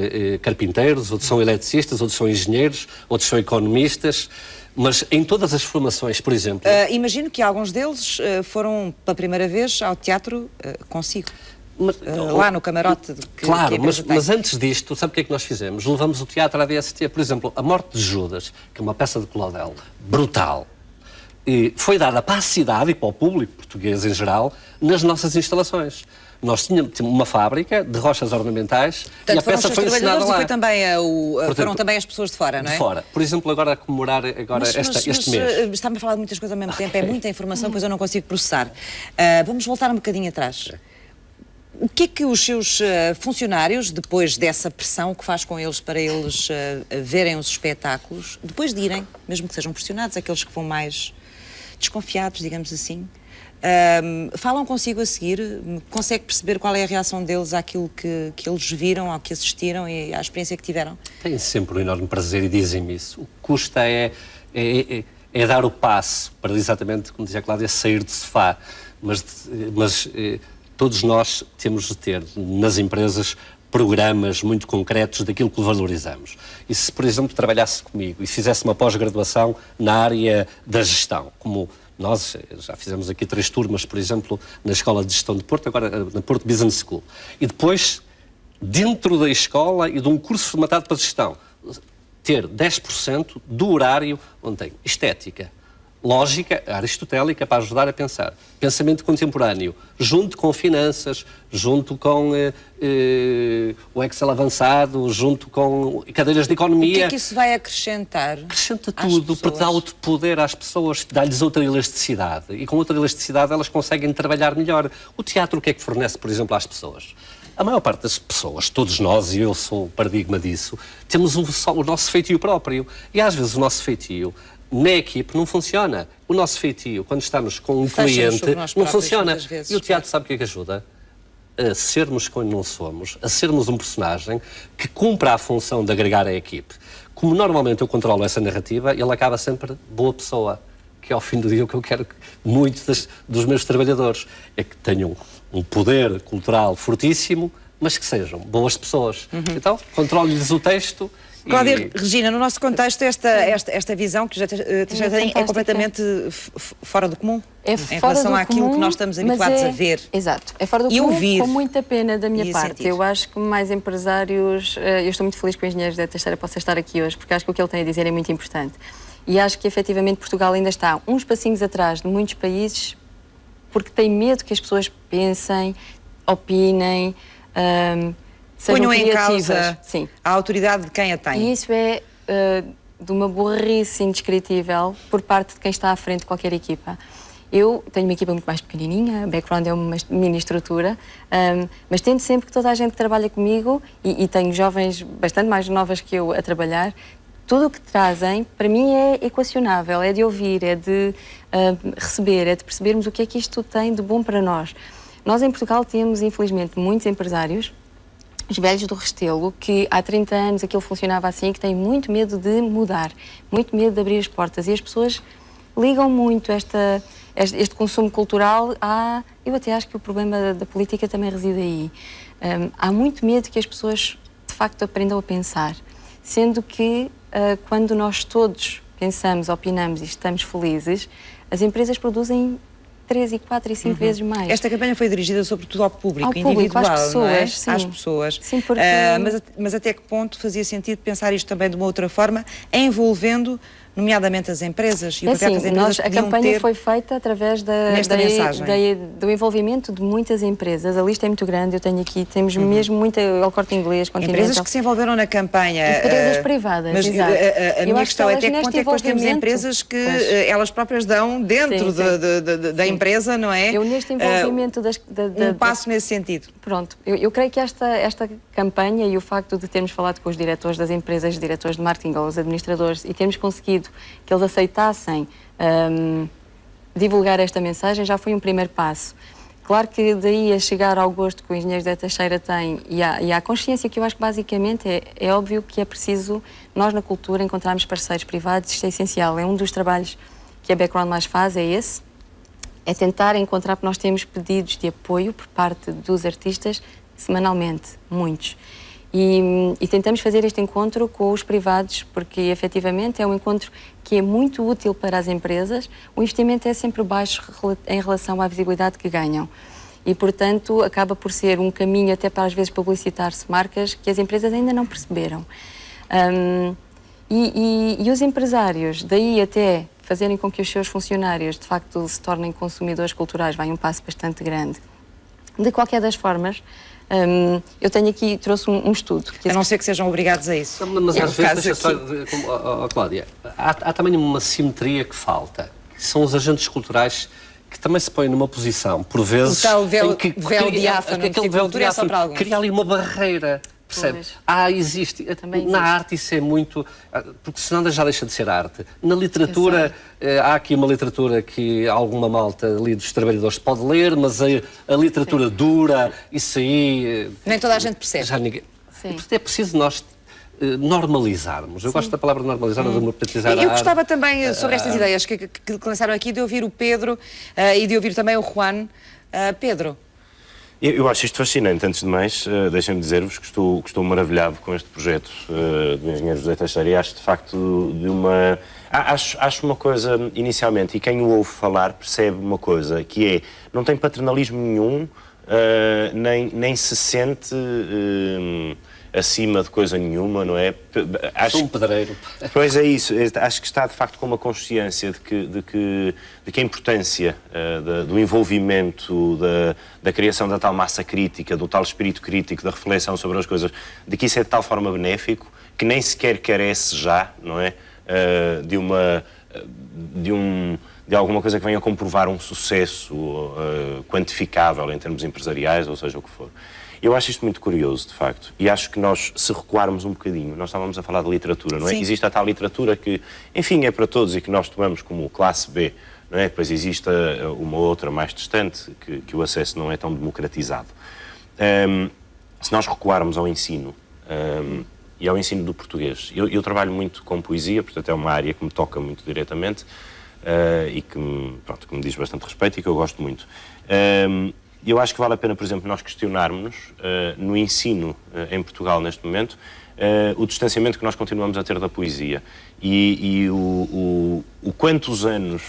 carpinteiros, outros são eletricistas, outros são engenheiros, outros são economistas, mas em todas as formações, por exemplo... Imagino que alguns deles foram pela primeira vez ao teatro consigo. Lá no camarote claro, mas antes disto, sabe o que é que nós fizemos? Levamos o teatro à DST, por exemplo, A Morte de Judas, que é uma peça de Claudel, brutal, e foi dada para a cidade e para o público português em geral nas nossas instalações. Nós tínhamos uma fábrica de rochas ornamentais. Portanto, e a peça foi ensinada lá. E foi também foram também as pessoas de fora, não é? De fora. Por exemplo, agora a comemorar este mês. Está-me a falar de muitas coisas ao mesmo tempo, é muita informação, pois eu não consigo processar. Vamos voltar um bocadinho atrás. O que é que os seus funcionários, depois dessa pressão que faz com eles para eles verem os espetáculos, depois de irem, mesmo que sejam pressionados, aqueles que vão mais desconfiados, digamos assim, falam consigo a seguir? Consegue perceber qual é a reação deles àquilo que eles viram, ao que assistiram e à experiência que tiveram? Têm sempre um enorme prazer e dizem-me isso. O que custa é dar o passo para exatamente, como dizia a Cláudia, sair do sofá. Mas todos nós temos de ter nas empresas programas muito concretos daquilo que valorizamos. E se, por exemplo, trabalhasse comigo e fizesse uma pós-graduação na área da gestão, como nós já fizemos aqui 3 turmas, por exemplo, na Escola de Gestão de Porto, agora na Porto Business School, e depois, dentro da escola e de um curso formatado para gestão, ter 10% do horário onde tem estética, lógica aristotélica para ajudar a pensar, pensamento contemporâneo, junto com finanças, junto com o Excel avançado, junto com cadeiras de economia. O que é que isso vai acrescentar? Acrescenta tudo, porque dá outro poder às pessoas, dá-lhes outra elasticidade. E com outra elasticidade elas conseguem trabalhar melhor. O teatro o que é que fornece, por exemplo, às pessoas? A maior parte das pessoas, todos nós, e eu sou o paradigma disso, temos o nosso feitio próprio. E às vezes o nosso feitio na equipe não funciona. O nosso feitio, quando estamos com um cliente, não funciona. E o teatro sabe o que é que ajuda? A sermos quando não somos, a sermos um personagem que cumpra a função de agregar a equipe. Como normalmente eu controlo essa narrativa, ele acaba sempre boa pessoa, que é ao fim do dia o que eu quero que muitos dos meus trabalhadores é que tenham um poder cultural fortíssimo, mas que sejam boas pessoas. Então, controlo-lhes o texto. Cláudia Regina, no nosso contexto, esta visão que já tem é completamente fora do comum? Em relação àquilo que nós estamos habituados a ver. Exato, é fora do comum, ouvir, com muita pena da minha parte. Sentir. Eu acho que mais empresários... Eu estou muito feliz que o engenheiro José Teixeira possa estar aqui hoje, porque acho que o que ele tem a dizer é muito importante. E acho que, efetivamente, Portugal ainda está uns passinhos atrás de muitos países, porque tem medo que as pessoas pensem, opinem... ponham em causa a autoridade de quem a tem. E isso é de uma burrice indescritível por parte de quem está à frente de qualquer equipa. Eu tenho uma equipa muito mais pequenininha, o background é uma mini estrutura, mas tento sempre que toda a gente que trabalha comigo, e tenho jovens bastante mais novas que eu a trabalhar, tudo o que trazem, para mim, é equacionável, é de ouvir, é de receber, é de percebermos o que é que isto tem de bom para nós. Nós, em Portugal, temos, infelizmente, muitos empresários, os velhos do Restelo, que há 30 anos aquilo funcionava assim, que têm muito medo de mudar, muito medo de abrir as portas. E as pessoas ligam muito este consumo cultural a... Eu até acho que o problema da política também reside aí. Há muito medo que as pessoas, de facto, aprendam a pensar. Sendo que, quando nós todos pensamos, opinamos e estamos felizes, as empresas produzem 3 e 4 e 5 vezes mais. Esta campanha foi dirigida sobretudo ao público individual, às pessoas, não é? Sim. Às pessoas. Sim, porque... mas até que ponto fazia sentido pensar isto também de uma outra forma, envolvendo nomeadamente as empresas, e É o papel que as assim, empresas a podiam campanha ter foi feita através do envolvimento de muitas empresas. A lista é muito grande, temos mesmo muita, ao Corte Inglês, Continental. Empresas que se envolveram na campanha. Empresas privadas, mas exato. A minha questão é até que ponto é que depois temos empresas que elas próprias dão dentro da empresa, não é? Eu neste envolvimento um passo nesse sentido. Pronto, eu creio que esta campanha e o facto de termos falado com os diretores das empresas, os diretores de marketing ou os administradores, e termos conseguido que eles aceitassem divulgar esta mensagem, já foi um primeiro passo. Claro que daí a chegar ao gosto que o engenheiro José Teixeira tem e à consciência que eu acho que basicamente é óbvio que é preciso nós na cultura encontrarmos parceiros privados, isto é essencial, é um dos trabalhos que a Background Mais faz, é esse, é tentar encontrar, porque nós temos pedidos de apoio por parte dos artistas semanalmente, muitos. E tentamos fazer este encontro com os privados, porque efetivamente é um encontro que é muito útil para as empresas. O investimento é sempre baixo em relação à visibilidade que ganham. E, portanto, acaba por ser um caminho até para, às vezes, publicitar-se marcas que as empresas ainda não perceberam. E os empresários, daí até fazerem com que os seus funcionários, de facto, se tornem consumidores culturais, vai um passo bastante grande. De qualquer das formas, eu tenho aqui, trouxe um estudo. A não ser que sejam obrigados a isso. Mas às vezes, deixa só, Cláudia, há também uma simetria que falta, que são os agentes culturais que também se põem numa posição, por vezes... O tal véu diáfano, aquele véu diáfano, é só para alguns. Cria ali uma barreira, percebe? Existe. Na arte isso é muito... Porque senão já deixa de ser arte. Na literatura, há aqui uma literatura que alguma malta ali dos trabalhadores pode ler, mas a literatura dura, isso aí... Nem toda a gente percebe. Já ninguém... E, portanto, é preciso nós normalizarmos. Eu gosto da palavra normalizar, democratizar a arte. Eu gostava também, sobre estas ideias que lançaram aqui, de ouvir o Pedro e de ouvir também o Juan. Pedro. Eu acho isto fascinante. Antes de mais, deixem-me dizer-vos que estou maravilhado com este projeto do engenheiro José Teixeira e acho de facto de uma... Acho uma coisa, inicialmente, e quem o ouve falar percebe uma coisa, que é, não tem paternalismo nenhum, nem se sente acima de coisa nenhuma, não é? Sou um pedreiro. Pois é isso. Acho que está, de facto, com uma consciência de que a importância do envolvimento, da criação da tal massa crítica, do tal espírito crítico, da reflexão sobre as coisas, de que isso é de tal forma benéfico, que nem sequer carece já, não é? De alguma coisa que venha a comprovar um sucesso quantificável em termos empresariais, ou seja o que for. Eu acho isto muito curioso, de facto, e acho que nós, se recuarmos um bocadinho, nós estávamos a falar de literatura, não é? Sim. Existe a tal literatura que, enfim, é para todos e que nós tomamos como classe B, não é? Depois existe uma outra mais distante, que o acesso não é tão democratizado. Se nós recuarmos ao ensino, e ao ensino do português, eu trabalho muito com poesia, portanto é uma área que me toca muito diretamente e que me diz bastante respeito e que eu gosto muito. Eu acho que vale a pena, por exemplo, nós questionarmos no ensino em Portugal neste momento o distanciamento que nós continuamos a ter da poesia e o quantos anos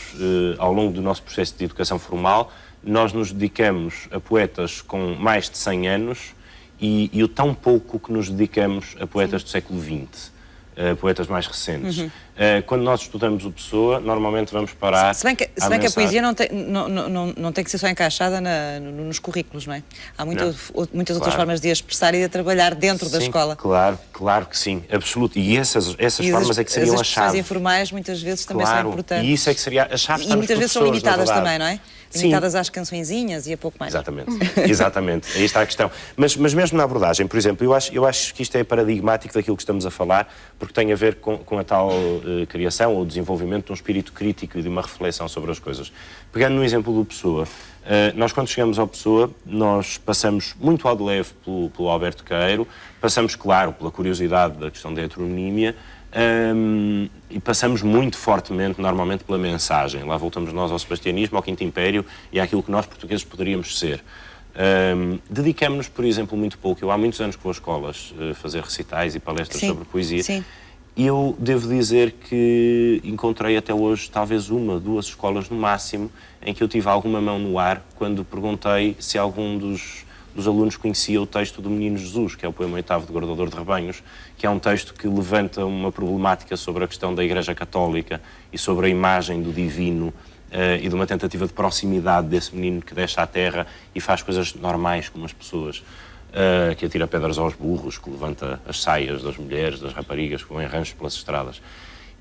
ao longo do nosso processo de educação formal nós nos dedicamos a poetas com mais de 100 anos e o tão pouco que nos dedicamos a poetas do século XX. Poetas mais recentes. Quando nós estudamos o Pessoa, normalmente vamos parar... Se bem que a poesia não tem que ser só encaixada nos currículos, não é? Há muitas outras formas de a expressar e de a trabalhar dentro da escola. Claro que sim, absoluto. E essas formas é que seriam a chave. As expressões informais muitas vezes também são importantes. E isso é que seria a chave. E muitas vezes são limitadas também, não é? Limitadas às cançõezinhas e a pouco mais. Exatamente. Aí está a questão. Mas mesmo na abordagem, por exemplo, eu acho que isto é paradigmático daquilo que estamos a falar, porque tem a ver com a tal criação ou desenvolvimento de um espírito crítico e de uma reflexão sobre as coisas. Pegando no exemplo do Pessoa, nós quando chegamos ao Pessoa, nós passamos muito ao de leve pelo Alberto Queiro, passamos, claro, pela curiosidade da questão da heteronímia, e passamos muito fortemente, normalmente, pela mensagem. Lá voltamos nós ao sebastianismo, ao Quinto Império e àquilo que nós portugueses poderíamos ser. Dedicamos-nos, por exemplo, muito pouco. Eu há muitos anos que vou a escolas fazer recitais e palestras sobre poesia. Sim. E eu devo dizer que encontrei até hoje talvez 1, 2 escolas no máximo em que eu tive alguma mão no ar quando perguntei se algum dos dos alunos conhecia o texto do Menino Jesus, que é o poema oitavo do Guardador de Rebanhos, que é um texto que levanta uma problemática sobre a questão da Igreja Católica e sobre a imagem do divino e de uma tentativa de proximidade desse menino que desce à terra e faz coisas normais como as pessoas, que atira pedras aos burros, que levanta as saias das mulheres, das raparigas que vão em ranchos pelas estradas.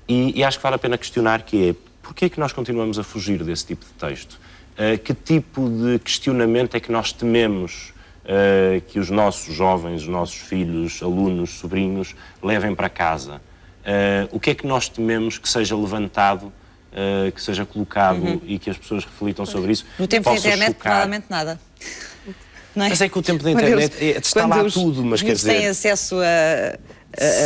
E acho que vale a pena questionar que é, porquê é que nós continuamos a fugir desse tipo de texto? Que tipo de questionamento é que nós tememos que os nossos jovens, os nossos filhos, alunos, sobrinhos levem para casa? O que é que nós tememos que seja levantado, que seja colocado e que as pessoas reflitam sobre isso? No tempo da internet, provavelmente nada. Não é? Mas é que o tempo da internet está lá tudo, mas quer dizer... têm acesso a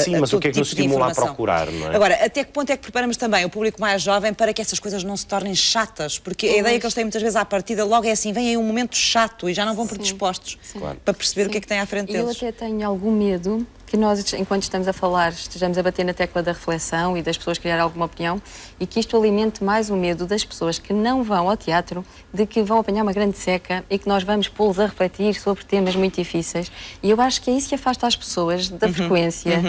sim, mas o que é que nos estimula a procurar, não é? Agora, até que ponto é que preparamos também o público mais jovem para que essas coisas não se tornem chatas? Porque a ideia que eles têm muitas vezes à partida logo é assim, vem aí um momento chato e já não vão predispostos para perceber o que é que tem à frente deles. Eu até tenho algum medo que nós, enquanto estamos a falar, estejamos a bater na tecla da reflexão e das pessoas criarem alguma opinião e que isto alimente mais o medo das pessoas que não vão ao teatro, de que vão apanhar uma grande seca e que nós vamos pô-los a refletir sobre temas muito difíceis. E eu acho que é isso que afasta as pessoas da frequência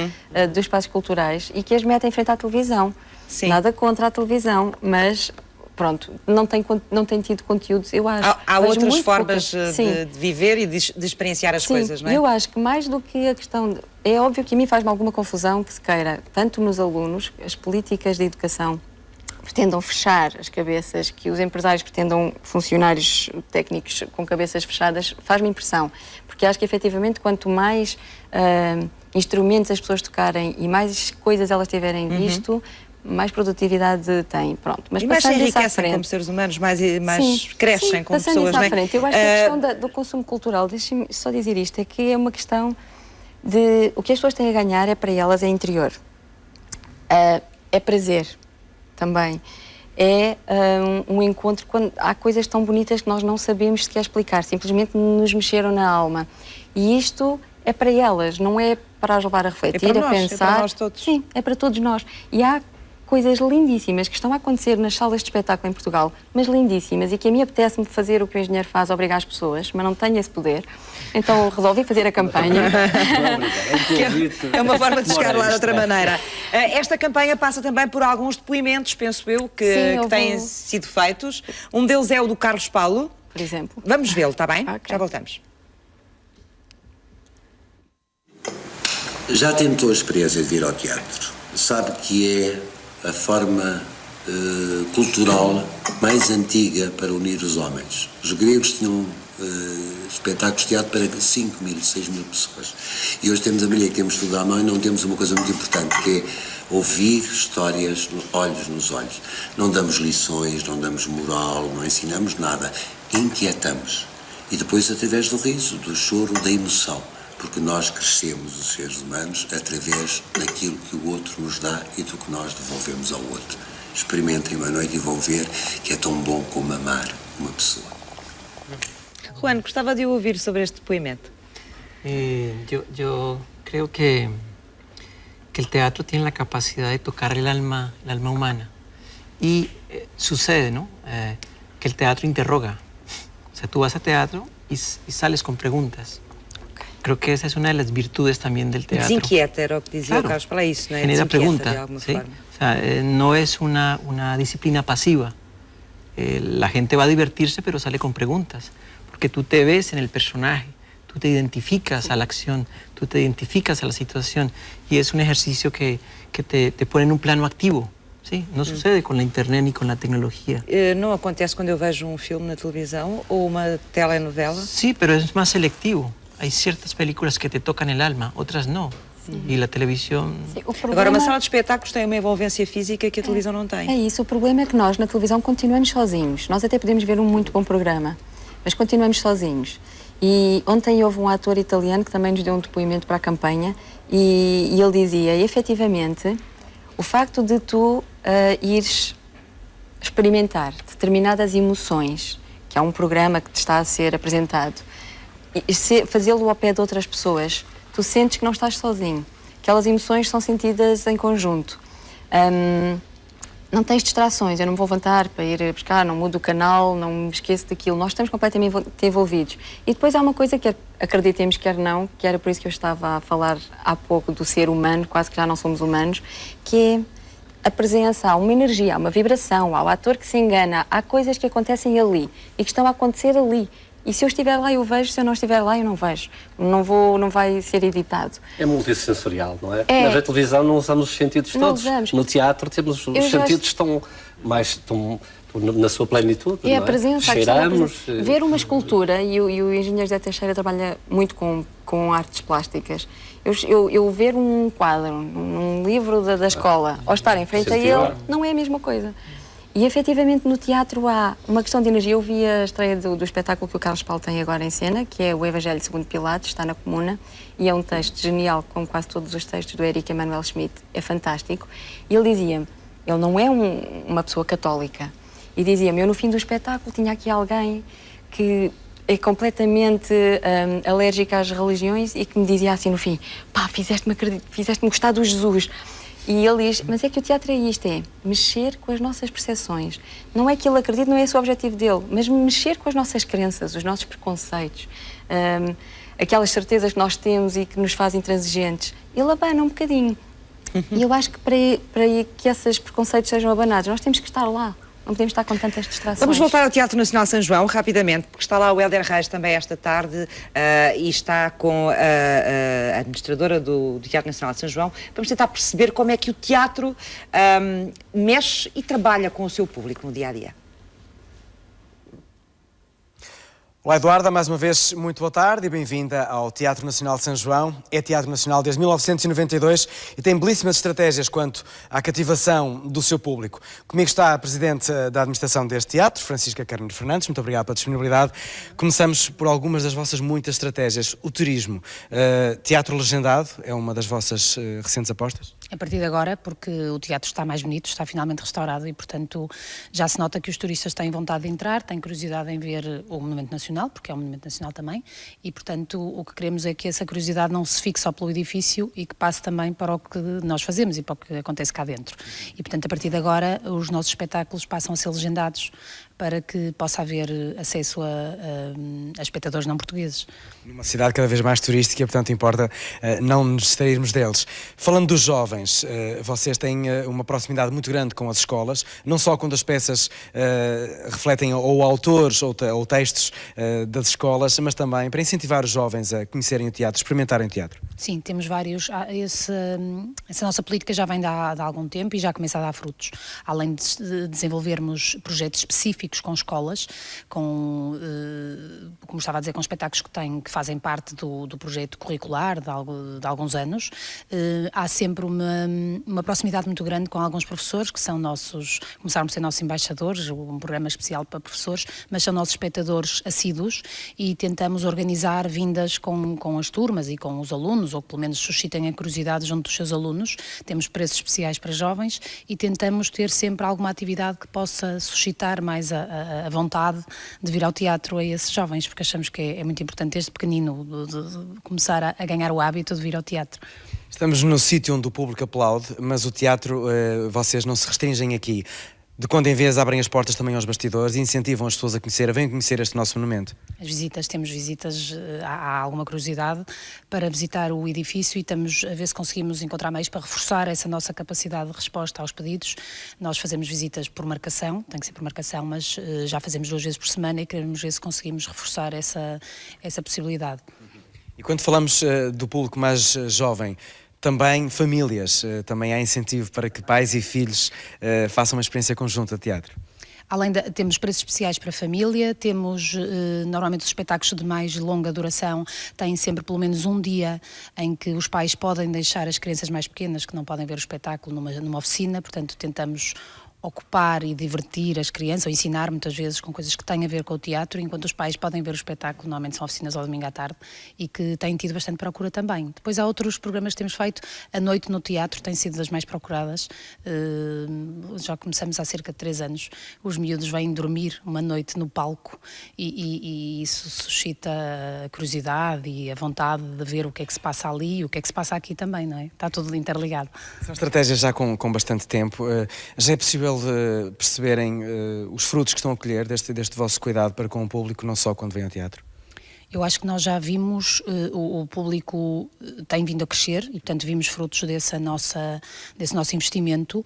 dos espaços culturais e que as mete em frente à televisão. Sim. Nada contra a televisão, mas... Pronto, não tem tido conteúdos, eu acho. Há outras formas de viver e de experienciar as coisas, não é? Eu acho que mais do que a questão... É óbvio que a mim faz-me alguma confusão que se queira, tanto nos alunos, as políticas de educação pretendam fechar as cabeças, que os empresários pretendam funcionários técnicos com cabeças fechadas, faz-me impressão. Porque acho que, efetivamente, quanto mais instrumentos as pessoas tocarem e mais coisas elas tiverem visto... mais produtividade têm, pronto. Mas e mais se passando isso à enriquecem frente, como seres humanos, mais crescem como pessoas, isso à não é? frente. Eu acho que a questão do consumo cultural, deixem-me só dizer isto, é que é uma questão de... O que as pessoas têm a ganhar é para elas, é interior. É prazer, também. É um encontro quando há coisas tão bonitas que nós não sabemos sequer explicar, simplesmente nos mexeram na alma. E isto é para elas, não é para as levar a refletir, é para nós, pensar. É para nós todos. Sim, é para todos nós. E há coisas lindíssimas que estão a acontecer nas salas de espetáculo em Portugal, mas lindíssimas, e que a mim apetece-me fazer o que o engenheiro faz, obrigar as pessoas, mas não tenho esse poder. Então resolvi fazer a campanha. É uma forma de chegar lá de outra maneira. Esta campanha passa também por alguns depoimentos, penso eu, que têm sido feitos. Um deles é o do Carlos Paulo. Por exemplo. Vamos vê-lo, está bem? Okay. Já voltamos. Já tentou a experiência de vir ao teatro. Sabe que é a forma cultural mais antiga para unir os homens. Os gregos tinham espetáculos de teatro para 5 mil, 6 mil pessoas. E hoje temos a maneira que temos tudo à mão e não temos uma coisa muito importante, que é ouvir histórias olhos nos olhos. Não damos lições, não damos moral, não ensinamos nada. Inquietamos. E depois através do riso, do choro, da emoção. Porque nós crescemos, os seres humanos, através daquilo que o outro nos dá e do que nós devolvemos ao outro. Experimentem uma noite e vão ver que é tão bom como amar uma pessoa. Juan, gostava de ouvir sobre este depoimento. Yo creo que el teatro tiene la capacidad de tocar el alma humana. Y sucede, ¿no? Que el teatro interroga. O sea, tú vas a teatro y sales con preguntas. Creo que esa es una de las virtudes también del teatro. Desinquieta, era o que dizia o Carlos para isso, não é? Genera pregunta, de alguma ¿sí? forma. O sea, no es una disciplina pasiva. La gente va a divertirse, pero sale con preguntas. Porque tú te ves en el personaje, tú te identificas a la acción, tú te identificas a la situación. Y es un ejercicio que te pone en un plano activo. ¿Sí? No sucede con la internet ni con la tecnología. Não acontece quando eu vejo um filme na televisão ou uma telenovela? Sí, pero es más selectivo. Hay ciertas películas que te tocan el alma, otras no. E a televisão... Agora, uma sala de espetáculos tem uma envolvência física que a televisão não tem. É isso, o problema é que nós, na televisão, continuamos sozinhos. Nós até podemos ver um muito bom programa, mas continuamos sozinhos. E ontem houve um ator italiano que também nos deu um depoimento para a campanha e ele dizia, efetivamente, o facto de tu ires experimentar determinadas emoções, que há um programa que te está a ser apresentado, e fazê-lo ao pé de outras pessoas, tu sentes que não estás sozinho. Aquelas emoções são sentidas em conjunto. não tens distrações, eu não me vou levantar para ir buscar, não mudo o canal, não me esqueço daquilo, nós estamos completamente envolvidos. E depois há uma coisa que acreditemos quer não, que era por isso que eu estava a falar há pouco do ser humano, quase que já não somos humanos, que é a presença, há uma energia, há uma vibração, há o ator que se engana, há coisas que acontecem ali e que estão a acontecer ali. E se eu estiver lá eu vejo, se eu não estiver lá eu não vejo. Não vai ser editado. É multissensorial, não é? Na televisão não usamos os sentidos todos. Usamos. No teatro temos os sentidos estão na sua plenitude. É não a presença. Cheiramos. Ver uma escultura, e o engenheiro José Teixeira trabalha muito com artes plásticas. Eu ver um quadro, num livro da escola, ou estar em frente a ele, não é a mesma coisa. E, efetivamente, no teatro há uma questão de energia. Eu vi a estreia do espetáculo que o Carlos Paulo tem agora em cena, que é o Evangelho segundo Pilatos, está na Comuna, e é um texto genial, como quase todos os textos do Erich Emanuel Schmidt, é fantástico. E ele dizia-me, ele não é uma pessoa católica, e dizia-me, eu no fim do espetáculo tinha aqui alguém que é completamente alérgica às religiões e que me dizia assim no fim, pá, fizeste-me gostar do Jesus. E ele diz, mas é que o teatro é isto, é mexer com as nossas percepções. Não é que ele acredite, não é esse o objetivo dele, mas mexer com as nossas crenças, os nossos preconceitos, aquelas certezas que nós temos e que nos fazem intransigentes. Ele abana um bocadinho. E eu acho que para que esses preconceitos sejam abanados, nós temos que estar lá. Não podemos estar com tantas distrações. Vamos voltar ao Teatro Nacional São João, rapidamente, porque está lá o Hélder Reis também esta tarde e está com a administradora do Teatro Nacional de São João. Vamos tentar perceber como é que o teatro mexe e trabalha com o seu público no dia-a-dia. Olá, Eduarda, mais uma vez muito boa tarde e bem-vinda ao Teatro Nacional de São João. É Teatro Nacional desde 1992 e tem belíssimas estratégias quanto à cativação do seu público. Comigo está a Presidente da Administração deste teatro, Francisca Carneiro Fernandes. Muito obrigado pela disponibilidade. Começamos por algumas das vossas muitas estratégias. O turismo. Teatro legendado é uma das vossas recentes apostas? A partir de agora, porque o teatro está mais bonito, está finalmente restaurado e, portanto, já se nota que os turistas têm vontade de entrar, têm curiosidade em ver o Monumento Nacional, porque é um Monumento Nacional também, e, portanto, o que queremos é que essa curiosidade não se fixe só pelo edifício e que passe também para o que nós fazemos e para o que acontece cá dentro. E, portanto, a partir de agora, os nossos espetáculos passam a ser legendados para que possa haver acesso a espectadores não portugueses. Numa cidade cada vez mais turística, portanto importa não nos distrairmos deles. Falando dos jovens, vocês têm uma proximidade muito grande com as escolas, não só quando as peças refletem ou autores ou textos das escolas, mas também para incentivar os jovens a conhecerem o teatro, experimentarem o teatro. Sim, temos vários. Essa nossa política já vem de há algum tempo e já começa a dar frutos. Além de desenvolvermos projetos específicos com escolas, como estava a dizer, com espetáculos que fazem parte do projeto curricular de alguns anos, há sempre uma proximidade muito grande com alguns professores que começaram por ser nossos embaixadores, um programa especial para professores, mas são nossos espectadores assíduos e tentamos organizar vindas com as turmas e com os alunos, ou que pelo menos suscitem a curiosidade junto dos seus alunos. Temos preços especiais para jovens e tentamos ter sempre alguma atividade que possa suscitar mais a vontade de vir ao teatro a esses jovens, porque achamos que é muito importante desde pequenino de começar a ganhar o hábito de vir ao teatro. Estamos no sítio onde o público aplaude, mas o teatro, vocês não se restringem aqui. De quando em vez abrem as portas também aos bastidores e incentivam as pessoas a venham conhecer este nosso monumento? Temos visitas, há alguma curiosidade para visitar o edifício e estamos a ver se conseguimos encontrar meios para reforçar essa nossa capacidade de resposta aos pedidos. Nós fazemos visitas por marcação, tem que ser por marcação, mas já fazemos 2 vezes por semana e queremos ver se conseguimos reforçar essa possibilidade. E quando falamos do público mais jovem, também famílias, também há incentivo para que pais e filhos façam uma experiência conjunta de teatro? Temos preços especiais para a família, temos normalmente os espetáculos de mais longa duração, têm sempre pelo menos um dia em que os pais podem deixar as crianças mais pequenas que não podem ver o espetáculo numa oficina, portanto tentamos ocupar e divertir as crianças, ou ensinar muitas vezes com coisas que têm a ver com o teatro, enquanto os pais podem ver o espetáculo, normalmente são oficinas ao domingo à tarde, e que têm tido bastante procura também. Depois há outros programas que temos feito, a noite no teatro tem sido das mais procuradas, já começamos há cerca de 3 anos, os miúdos vêm dormir uma noite no palco e isso suscita a curiosidade e a vontade de ver o que é que se passa ali e o que é que se passa aqui também, não é? Está tudo interligado. São estratégias já com bastante tempo, já é possível difícil perceberem os frutos que estão a colher deste vosso cuidado para com o público, não só quando vem ao teatro? Eu acho que nós já vimos, o público tem vindo a crescer e, portanto, vimos frutos desse nosso investimento.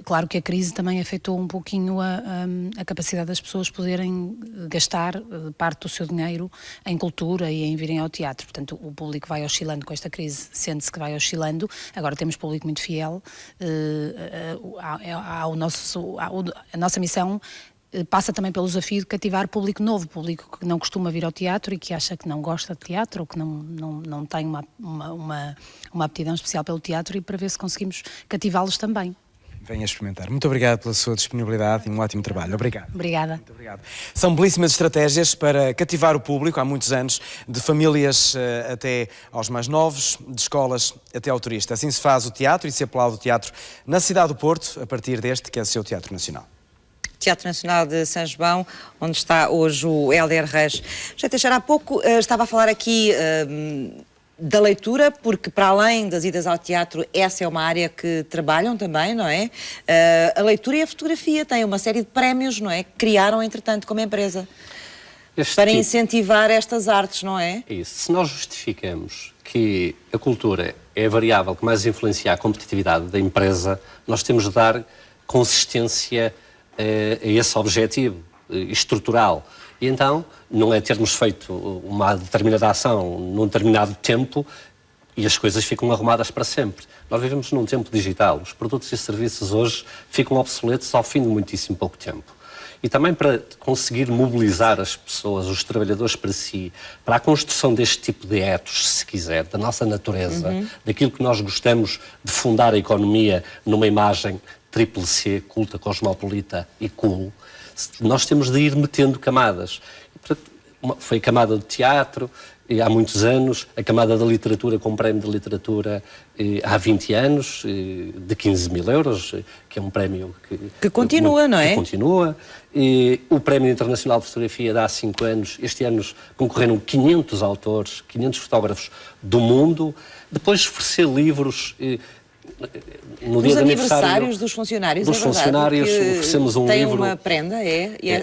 Claro que a crise também afetou um pouquinho a capacidade das pessoas poderem gastar parte do seu dinheiro em cultura e em virem ao teatro. Portanto, o público vai oscilando com esta crise, sente-se que vai oscilando. Agora temos público muito fiel. A nossa missão passa também pelo desafio de cativar público novo, público que não costuma vir ao teatro e que acha que não gosta de teatro ou que não tem uma aptidão especial pelo teatro, e para ver se conseguimos cativá-los também. Venha experimentar. Muito obrigado pela sua disponibilidade e um ótimo trabalho. Obrigado. Obrigada. Muito obrigado. São belíssimas estratégias para cativar o público há muitos anos, de famílias até aos mais novos, de escolas até ao turista. Assim se faz o teatro e se aplaude o teatro na cidade do Porto, a partir deste que é o seu Teatro Nacional. Teatro Nacional de São João, onde está hoje o Hélder Reis. Já Teixeira, há pouco estava a falar aqui da leitura, porque para além das idas ao teatro, essa é uma área que trabalham também, não é? A leitura e a fotografia têm uma série de prémios, não é? Que criaram, entretanto, como empresa. Para incentivar estas artes, não é? Isso. Se nós justificamos que a cultura é a variável que mais influencia a competitividade da empresa, nós temos de dar consistência a esse objetivo estrutural. E então, não é termos feito uma determinada ação num determinado tempo e as coisas ficam arrumadas para sempre. Nós vivemos num tempo digital. Os produtos e serviços hoje ficam obsoletos ao fim de muitíssimo pouco tempo. E também para conseguir mobilizar as pessoas, os trabalhadores para si, para a construção deste tipo de etos, se quiser, da nossa natureza, daquilo que nós gostamos de fundar a economia numa imagem triple C, culta, cosmopolita e cool, nós temos de ir metendo camadas. Foi a camada do teatro há muitos anos, a camada da literatura com o prémio de literatura há 20 anos, de 15 mil euros, que é um prémio que continua, não é? Que continua. O Prémio Internacional de Fotografia de há 5 anos, este ano concorreram 500 autores, 500 fotógrafos do mundo. Depois oferecer livros no dia de aniversários dos funcionários, dos funcionários, oferecemos um tem livro. Tem uma prenda,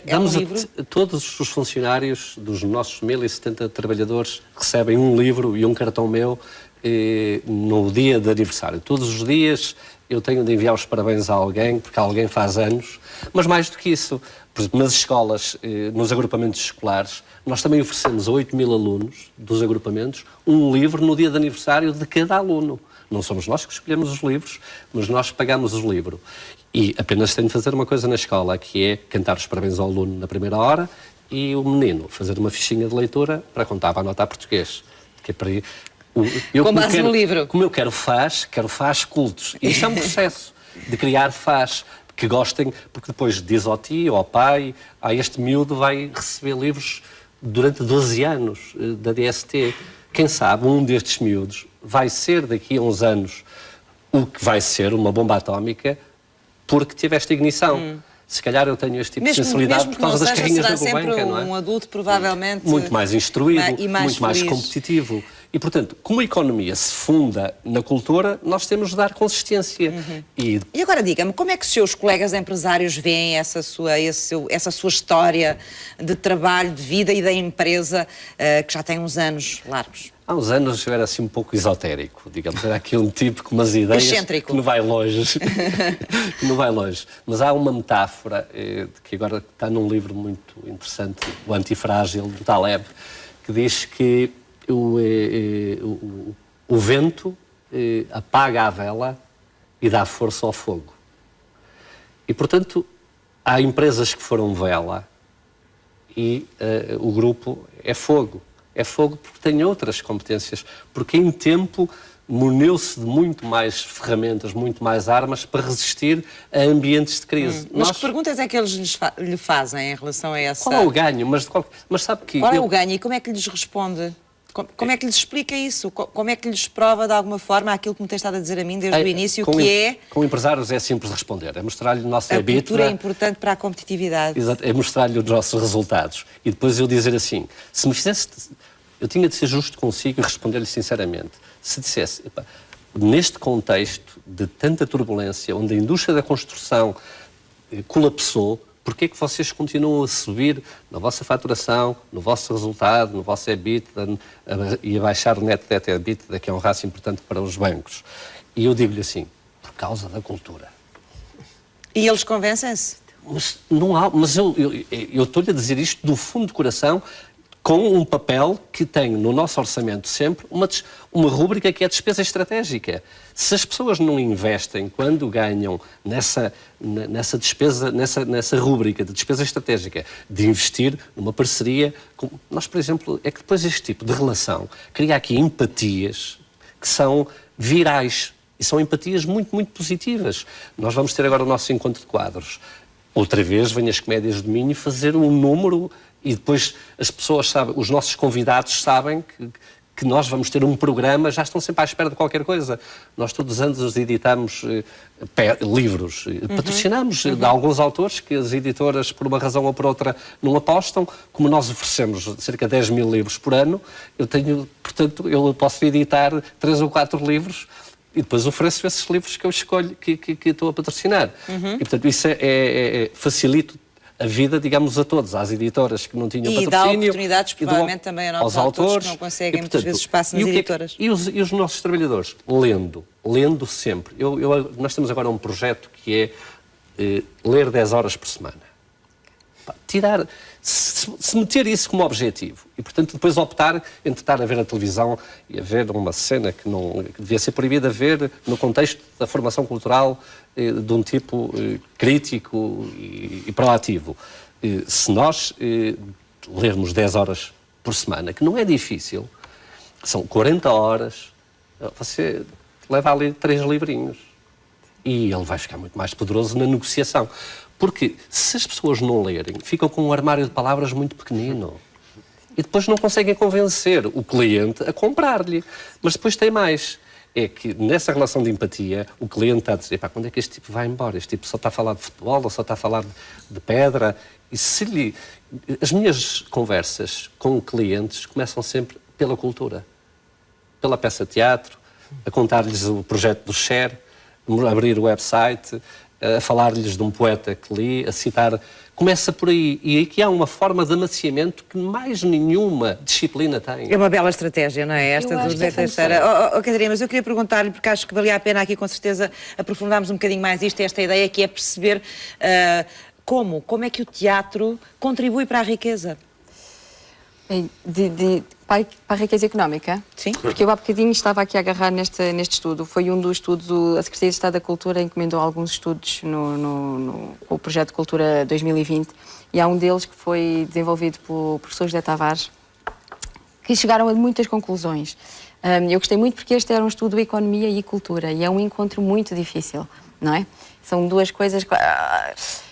damos um livro. A todos os funcionários dos nossos 1070 trabalhadores recebem um livro e um cartão meu no dia de aniversário. Todos os dias eu tenho de enviar os parabéns a alguém, porque alguém faz anos, mas mais do que isso, por exemplo, nas escolas, nos agrupamentos escolares, nós também oferecemos a 8 mil alunos dos agrupamentos um livro no dia de aniversário de cada aluno. Não somos nós que escolhemos os livros, mas nós pagamos o livro. E apenas tenho de fazer uma coisa na escola, que é cantar os parabéns ao aluno na primeira hora e o menino fazer uma fichinha de leitura para contar, para anotar português. Que é para com base no livro. Como eu quero faz cultos. E isto é um processo de criar faz que gostem, porque depois diz ao tio, ao pai, este miúdo vai receber livros durante 12 anos da DST. Quem sabe um destes miúdos vai ser daqui a uns anos o que vai ser uma bomba atómica porque tive esta ignição. Se calhar eu tenho este tipo de sensibilidade por causa das carrinhas da Gulbenkian, não é? Um adulto provavelmente muito mais instruído, e mais muito mais competitivo. E, portanto, como a economia se funda na cultura, nós temos de dar consistência. E agora diga-me, como é que os seus colegas empresários veem essa sua história de trabalho, de vida e da empresa que já tem uns anos largos? Há uns anos eu era assim um pouco esotérico, digamos, era aqui um tipo com umas ideias excêntrico. Que não vai longe. Que não vai longe. Mas há uma metáfora que agora está num livro muito interessante, O Antifrágil, do Taleb, que diz que o vento apaga a vela e dá força ao fogo. E, portanto, há empresas que foram vela e o grupo é fogo. É fogo porque tem outras competências, porque em tempo muneu-se de muito mais ferramentas, muito mais armas para resistir a ambientes de crise. Mas que perguntas é que eles lhe fazem em relação a essa... Qual é o ganho? Mas sabe que... Qual é o ganho e como é que lhes responde? Como é que lhes explica isso? Como é que lhes prova de alguma forma aquilo que me tem estado a dizer a mim desde o início, que é... Com empresários é simples responder, é mostrar-lhe o nosso A cultura é importante para a competitividade. Exato, é mostrar-lhe os nossos resultados. E depois eu dizer assim, se me fizesse... Eu tinha de ser justo consigo e responder-lhe sinceramente. Se dissesse, neste contexto de tanta turbulência, onde a indústria da construção colapsou, porquê é que vocês continuam a subir na vossa faturação, no vosso resultado, no vosso EBITDA e a baixar o net debt EBITDA, que é um rácio importante para os bancos? E eu digo-lhe assim, por causa da cultura. E eles convencem-se? Mas não há, mas eu estou-lhe a dizer isto do fundo do coração, com um papel que tem no nosso orçamento sempre uma rúbrica que é despesa estratégica. Se as pessoas não investem quando ganham nessa despesa, nessa rúbrica de despesa estratégica, de investir numa parceria, nós, por exemplo, é que depois este tipo de relação cria aqui empatias que são virais e são empatias muito, muito positivas. Nós vamos ter agora o nosso encontro de quadros. Outra vez vêm as comédias de Minho fazer um número e depois as pessoas sabem, os nossos convidados sabem que nós vamos ter um programa, já estão sempre à espera de qualquer coisa. Nós todos os anos editamos livros, patrocinamos de alguns autores que as editoras, por uma razão ou por outra, não apostam. Como nós oferecemos cerca de 10 mil livros por ano, portanto, eu posso editar 3 ou 4 livros e depois ofereço esses livros que eu escolho, que estou a patrocinar. E, portanto, isso facilita a vida, digamos, a todos, às editoras que não tinham patrocínio. E dá oportunidades, provavelmente, também a novos autores que não conseguem, muitas vezes, espaço nas editoras. E os nossos trabalhadores? Lendo sempre. Nós temos agora um projeto que é ler 10 horas por semana. Se meter isso como objetivo e, portanto, depois optar entre estar a ver a televisão e a ver uma cena que devia ser proibida a ver no contexto da formação cultural de um tipo crítico e proativo. Se nós lermos 10 horas por semana, que não é difícil, são 40 horas, você leva ali 3 livrinhos e ele vai ficar muito mais poderoso na negociação. Porque se as pessoas não lerem, ficam com um armário de palavras muito pequenino. E depois não conseguem convencer o cliente a comprar-lhe. Mas depois tem mais. É que nessa relação de empatia, o cliente está a dizer, quando é que este tipo vai embora? Este tipo só está a falar de futebol ou só está a falar de pedra? E as minhas conversas com clientes começam sempre pela cultura. Pela peça de teatro, a contar-lhes o projeto do Share, abrir o website, a falar-lhes de um poeta que li, a citar... Começa por aí. E aqui há uma forma de amaciamento que mais nenhuma disciplina tem. É uma bela estratégia, não é? Esta do José Teixeira. Catarina, mas eu queria perguntar-lhe, porque acho que valia a pena aqui, com certeza, aprofundarmos um bocadinho mais esta ideia, que é perceber como é que o teatro contribui para a riqueza. Para a riqueza económica? Sim. Porque eu há bocadinho estava aqui a agarrar neste estudo. Foi um dos estudos, a Secretaria de Estado da Cultura encomendou alguns estudos com o projeto de Cultura 2020 e há um deles que foi desenvolvido pelo professor José Tavares, que chegaram a muitas conclusões. Eu gostei muito porque este era um estudo de economia e cultura e é um encontro muito difícil, não é? São duas coisas...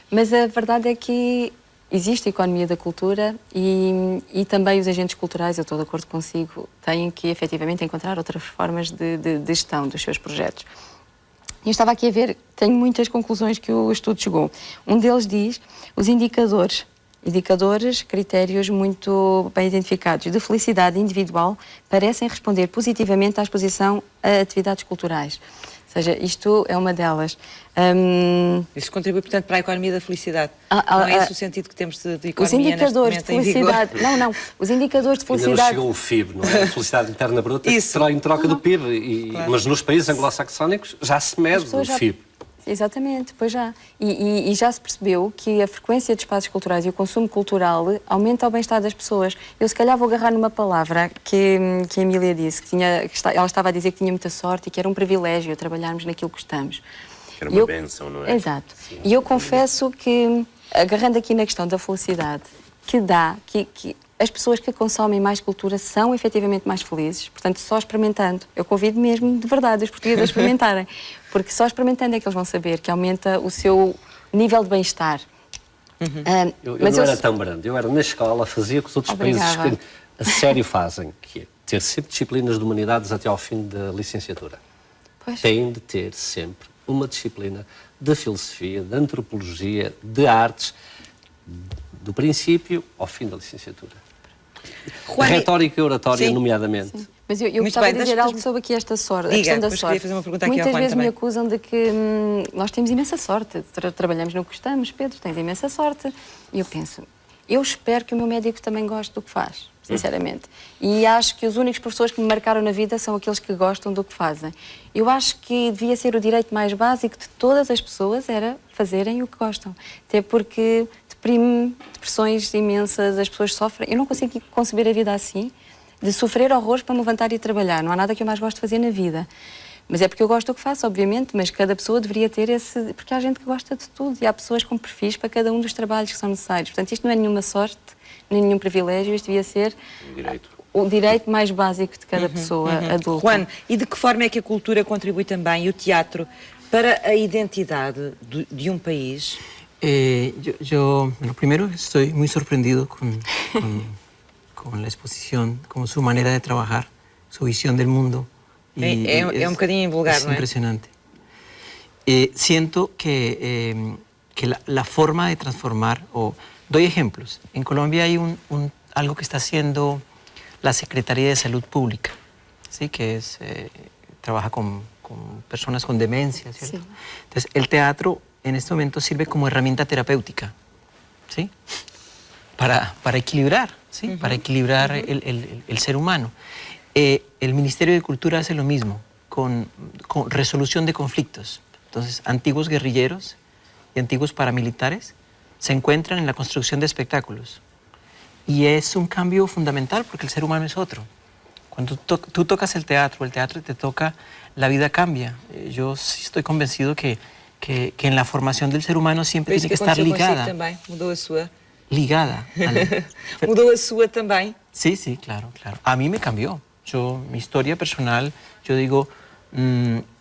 Mas a verdade é que existe a economia da cultura e também os agentes culturais, eu estou de acordo consigo, têm que efetivamente encontrar outras formas de gestão dos seus projetos. E eu estava aqui a ver, tenho muitas conclusões que o estudo chegou. Um deles diz, os indicadores, critérios muito bem identificados de felicidade individual parecem responder positivamente à exposição a atividades culturais. Ou seja, isto é uma delas. Isso contribui, portanto, para a economia da felicidade. Não é esse o sentido que temos de economia os indicadores neste de felicidade. Não. Os indicadores de felicidade. Ainda não chegou o FIB, não é? A felicidade interna bruta, que será em troca do PIB. Claro. Mas nos países anglo-saxónicos já se mede o FIB. Exatamente, pois já. E já se percebeu que a frequência de espaços culturais e o consumo cultural aumenta o bem-estar das pessoas. Eu se calhar vou agarrar numa palavra que a Emília disse, ela estava a dizer que tinha muita sorte e que era um privilégio trabalharmos naquilo que estamos. Era uma bênção, não é? Exato. Sim. E eu confesso que, agarrando aqui na questão da felicidade, que as pessoas que consomem mais cultura são efetivamente mais felizes, portanto, só experimentando. Eu convido mesmo, de verdade, os portugueses a experimentarem, porque só experimentando é que eles vão saber que aumenta o seu nível de bem-estar. Eu não era tão grande, eu era na escola, fazia o que os outros países a sério fazem, que é ter sempre disciplinas de humanidades até ao fim da licenciatura. Têm de ter sempre uma disciplina de filosofia, de antropologia, de artes, do princípio ao fim da licenciatura. Retórica e oratória, nomeadamente. Sim. Mas eu Muito gostava bem, de dizer deixa-me- algo sobre aqui esta sorte, a Diga, questão da depois queria sorte. fazer uma pergunta aqui ao Muitas Juan vezes me também. acusam de que nós temos imensa sorte, trabalhamos no que gostamos. Pedro, tens imensa sorte. E eu penso, eu espero que o meu médico também goste do que faz, sinceramente. E acho que os únicos professores que me marcaram na vida são aqueles que gostam do que fazem. Eu acho que devia ser o direito mais básico de todas as pessoas, era fazerem o que gostam. Até porque deprime, depressões imensas, as pessoas sofrem. Eu não consigo conceber a vida assim, de sofrer horrores para me levantar e trabalhar. Não há nada que eu mais gosto de fazer na vida. Mas é porque eu gosto do que faço, obviamente, mas cada pessoa deveria ter esse... Porque há gente que gosta de tudo e há pessoas com perfis para cada um dos trabalhos que são necessários. Portanto, isto não é nenhuma sorte, nem nenhum privilégio, isto devia ser o direito mais básico de cada pessoa adulta. Juan, e de que forma é que a cultura contribui também, e o teatro, para a identidade de um país? Bueno, primero estoy muy sorprendido con la exposición, con su manera de trabajar, su visión del mundo. É um bocadinho vulgar, es não é? impresionante. Siento que la forma de transformar, doy ejemplos. En Colombia hay algo que está haciendo la Secretaría de Salud Pública, ¿sí? Que trabaja con personas con demencia, ¿cierto? Sí. Entonces, el teatro en este momento sirve como herramienta terapéutica, ¿sí? Para equilibrar, ¿sí? Para equilibrar el ser humano. El Ministerio de Cultura hace lo mismo, con resolución de conflictos. Entonces, antiguos guerrilleros y antiguos paramilitares se encuentran en la construcción de espectáculos. Y es un cambio fundamental porque el ser humano es otro. Cuando tú tocas el teatro te toca, la vida cambia. Yo sí estoy convencido que en la formación del ser humano siempre tiene que estar ligada. Também. Mudou a sua. Ligada. Mudou a sua também. Sí, sí, claro, claro. A mí me cambió. Mi historia personal, yo digo,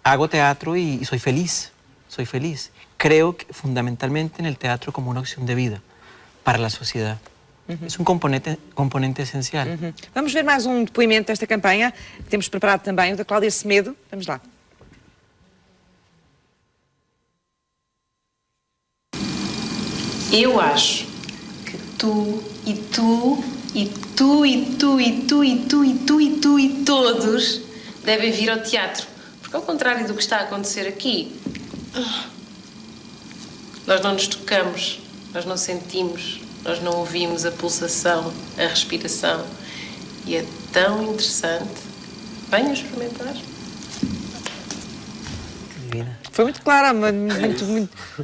hago teatro y soy feliz. Soy feliz. Creo que fundamentalmente en el teatro como una opción de vida para la sociedad. Es un componente essencial. Vamos ver mais um depoimento desta campanha que temos preparado também, o da Cláudia Semedo. Vamos lá. Eu acho que tu e tu e tu e tu e tu e tu e tu e tu e todos devem vir ao teatro. Porque ao contrário do que está a acontecer aqui, nós não nos tocamos, nós não sentimos, nós não ouvimos a pulsação, a respiração. E é tão interessante. Venham experimentar. Foi muito clara,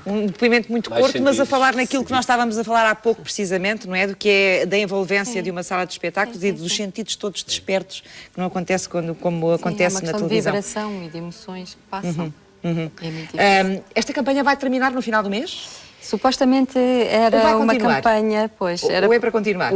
um depoimento muito Mais curto, mas a sentidos. falar naquilo que nós estávamos a falar há pouco, precisamente, não é? Do que é da envolvência de uma sala de espetáculos e dos sentidos todos despertos, que não acontece como acontece na É uma questão de televisão. vibração e de emoções que passam. É muito difícil. Esta campanha vai terminar no final do mês? Supostamente Ou vai era uma continuar? campanha, pois... Ou é para continuar?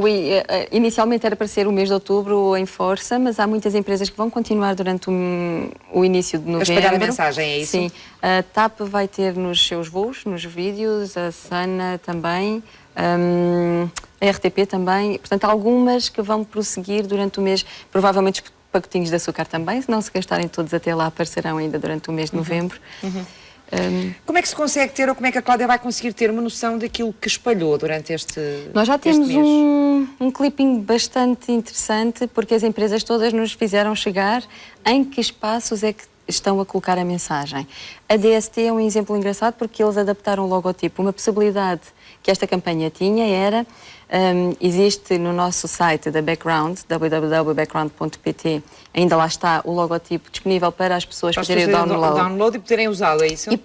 Inicialmente era para ser o mês de outubro em força, mas há muitas empresas que vão continuar durante o início de novembro. A espalhar a mensagem, é isso? Sim. A TAP vai ter nos seus voos, nos vídeos, a SANA também, a RTP também. Portanto, há algumas que vão prosseguir durante o mês, provavelmente os pacotinhos de açúcar também, se não se gastarem todos até lá, aparecerão ainda durante o mês de novembro. Como é que se consegue ter, ou como é que a Cláudia vai conseguir ter uma noção daquilo que espalhou durante este mês? Nós já temos um clipping bastante interessante, porque as empresas todas nos fizeram chegar em que espaços é que estão a colocar a mensagem. A DST é um exemplo engraçado porque eles adaptaram o logotipo. Uma possibilidade que esta campanha tinha era, existe no nosso site da Background, www.background.pt, ainda lá está o logotipo disponível para as pessoas fazerem o download E poderem usá-lo, é isso? E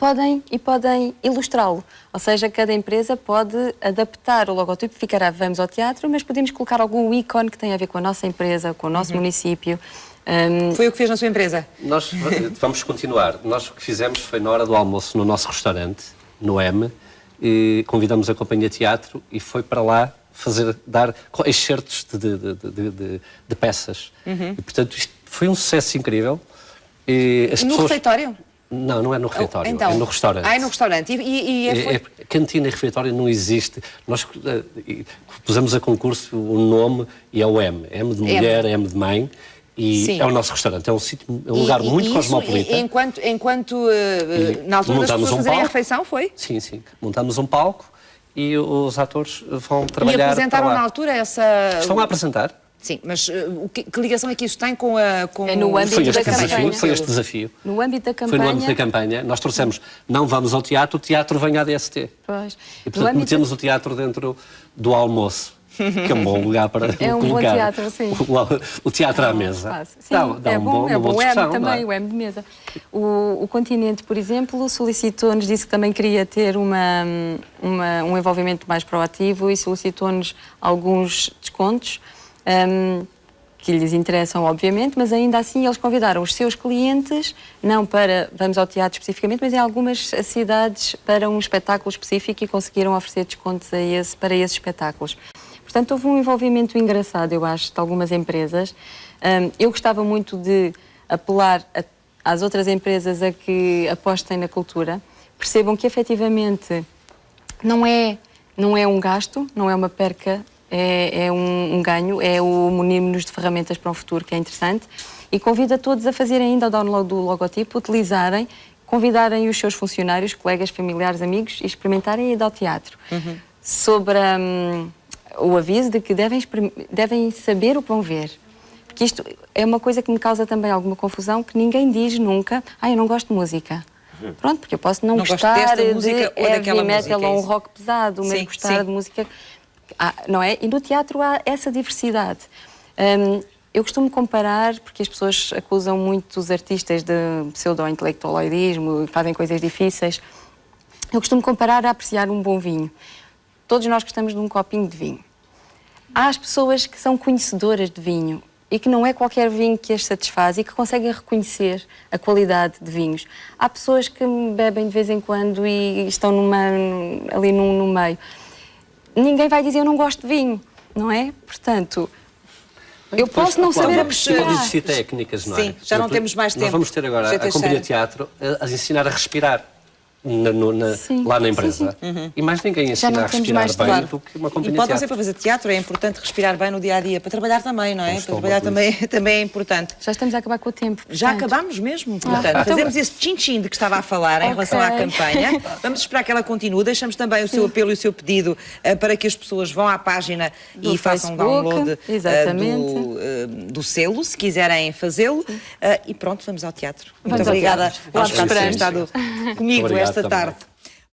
podem ilustrá-lo. Ou seja, cada empresa pode adaptar o logotipo, ficará Vamos ao Teatro, mas podemos colocar algum ícone que tenha a ver com a nossa empresa, com o nosso município. Foi o que fez na sua empresa? Nós vamos continuar. Nós o que fizemos foi na hora do almoço no nosso restaurante, no M, e convidamos a companhia de teatro e foi para lá dar excertos de peças. E, portanto, isto foi um sucesso incrível. E as pessoas... refeitório? Não, não é no refeitório, então, é no restaurante. Ah, é no restaurante. Cantina e refeitório não existe. Nós pusemos a concurso o nome e é o M. M de mulher, M de mãe. E sim, é o nosso restaurante, é um sítio, é um lugar muito cosmopolita. Enquanto na altura das pessoas fazerem a refeição, foi? Sim, sim. Montamos um palco e os atores vão trabalhar. E apresentaram na altura essa... Estão a apresentar. Sim, mas que ligação é que isso tem com a... É no âmbito da campanha. Foi este desafio. No âmbito da campanha... Foi no âmbito da campanha. Nós trouxemos, não vamos ao teatro, o teatro vem à DST. Pois. E, portanto, metemos o teatro dentro do almoço, que é um bom lugar para colocar. É um bom teatro, sim. O teatro à mesa. Sim, dá é uma bom. boa O discussão, M também, o M de mesa. O Continente, por exemplo, solicitou-nos, disse que também queria ter um envolvimento mais proativo e solicitou-nos alguns descontos que lhes interessam, obviamente, mas ainda assim eles convidaram os seus clientes, não para vamos ao teatro especificamente, mas em algumas cidades para um espetáculo específico e conseguiram oferecer descontos para esses espetáculos. Portanto, houve um envolvimento engraçado, eu acho, de algumas empresas. Eu gostava muito de apelar às outras empresas a que apostem na cultura, percebam que efetivamente não é um gasto, não é uma perca, é um ganho, é o munir-nos de ferramentas para um futuro que é interessante, e convido a todos a fazerem ainda o download do logotipo, utilizarem, convidarem os seus funcionários, colegas, familiares, amigos e experimentarem ir ao teatro. Sobre o aviso de que devem saber o que vão ver. Porque isto é uma coisa que me causa também alguma confusão, que ninguém diz nunca, eu não gosto de música. Pronto, porque eu posso não gostar de música ou daquela heavy metal música, ou um rock pesado, mas gostar de música... não é? E no teatro há essa diversidade. Eu costumo comparar, porque as pessoas acusam muito os artistas de pseudo-intelectualoidismo e fazem coisas difíceis. Eu costumo comparar a apreciar um bom vinho. Todos nós gostamos de um copinho de vinho. Há as pessoas que são conhecedoras de vinho e que não é qualquer vinho que as satisfaz e que conseguem reconhecer a qualidade de vinhos. Há pessoas que bebem de vez em quando e estão ali no meio. Ninguém vai dizer eu não gosto de vinho, não é? Portanto, eu posso não saber apreciar. Vamos existir técnicas, não é? Sim, já não temos mais tempo. Nós vamos ter agora a Companhia de Teatro a ensinar a respirar lá na empresa. E mais ninguém ensina a respirar bem do que uma companhia de teatro. E pode ser para fazer teatro, é importante respirar bem no dia-a-dia, para trabalhar também, não é? Para trabalhar também é importante. Já estamos a acabar com o tempo. Já acabamos mesmo, portanto, fazemos esse tchim-tchim de que estava a falar em relação à campanha. Vamos esperar que ela continue. Deixamos também o seu apelo e o seu pedido para que as pessoas vão à página e façam download do selo, se quiserem fazê-lo. E pronto, vamos ao teatro. Muito obrigada por terem estado comigo esta tarde.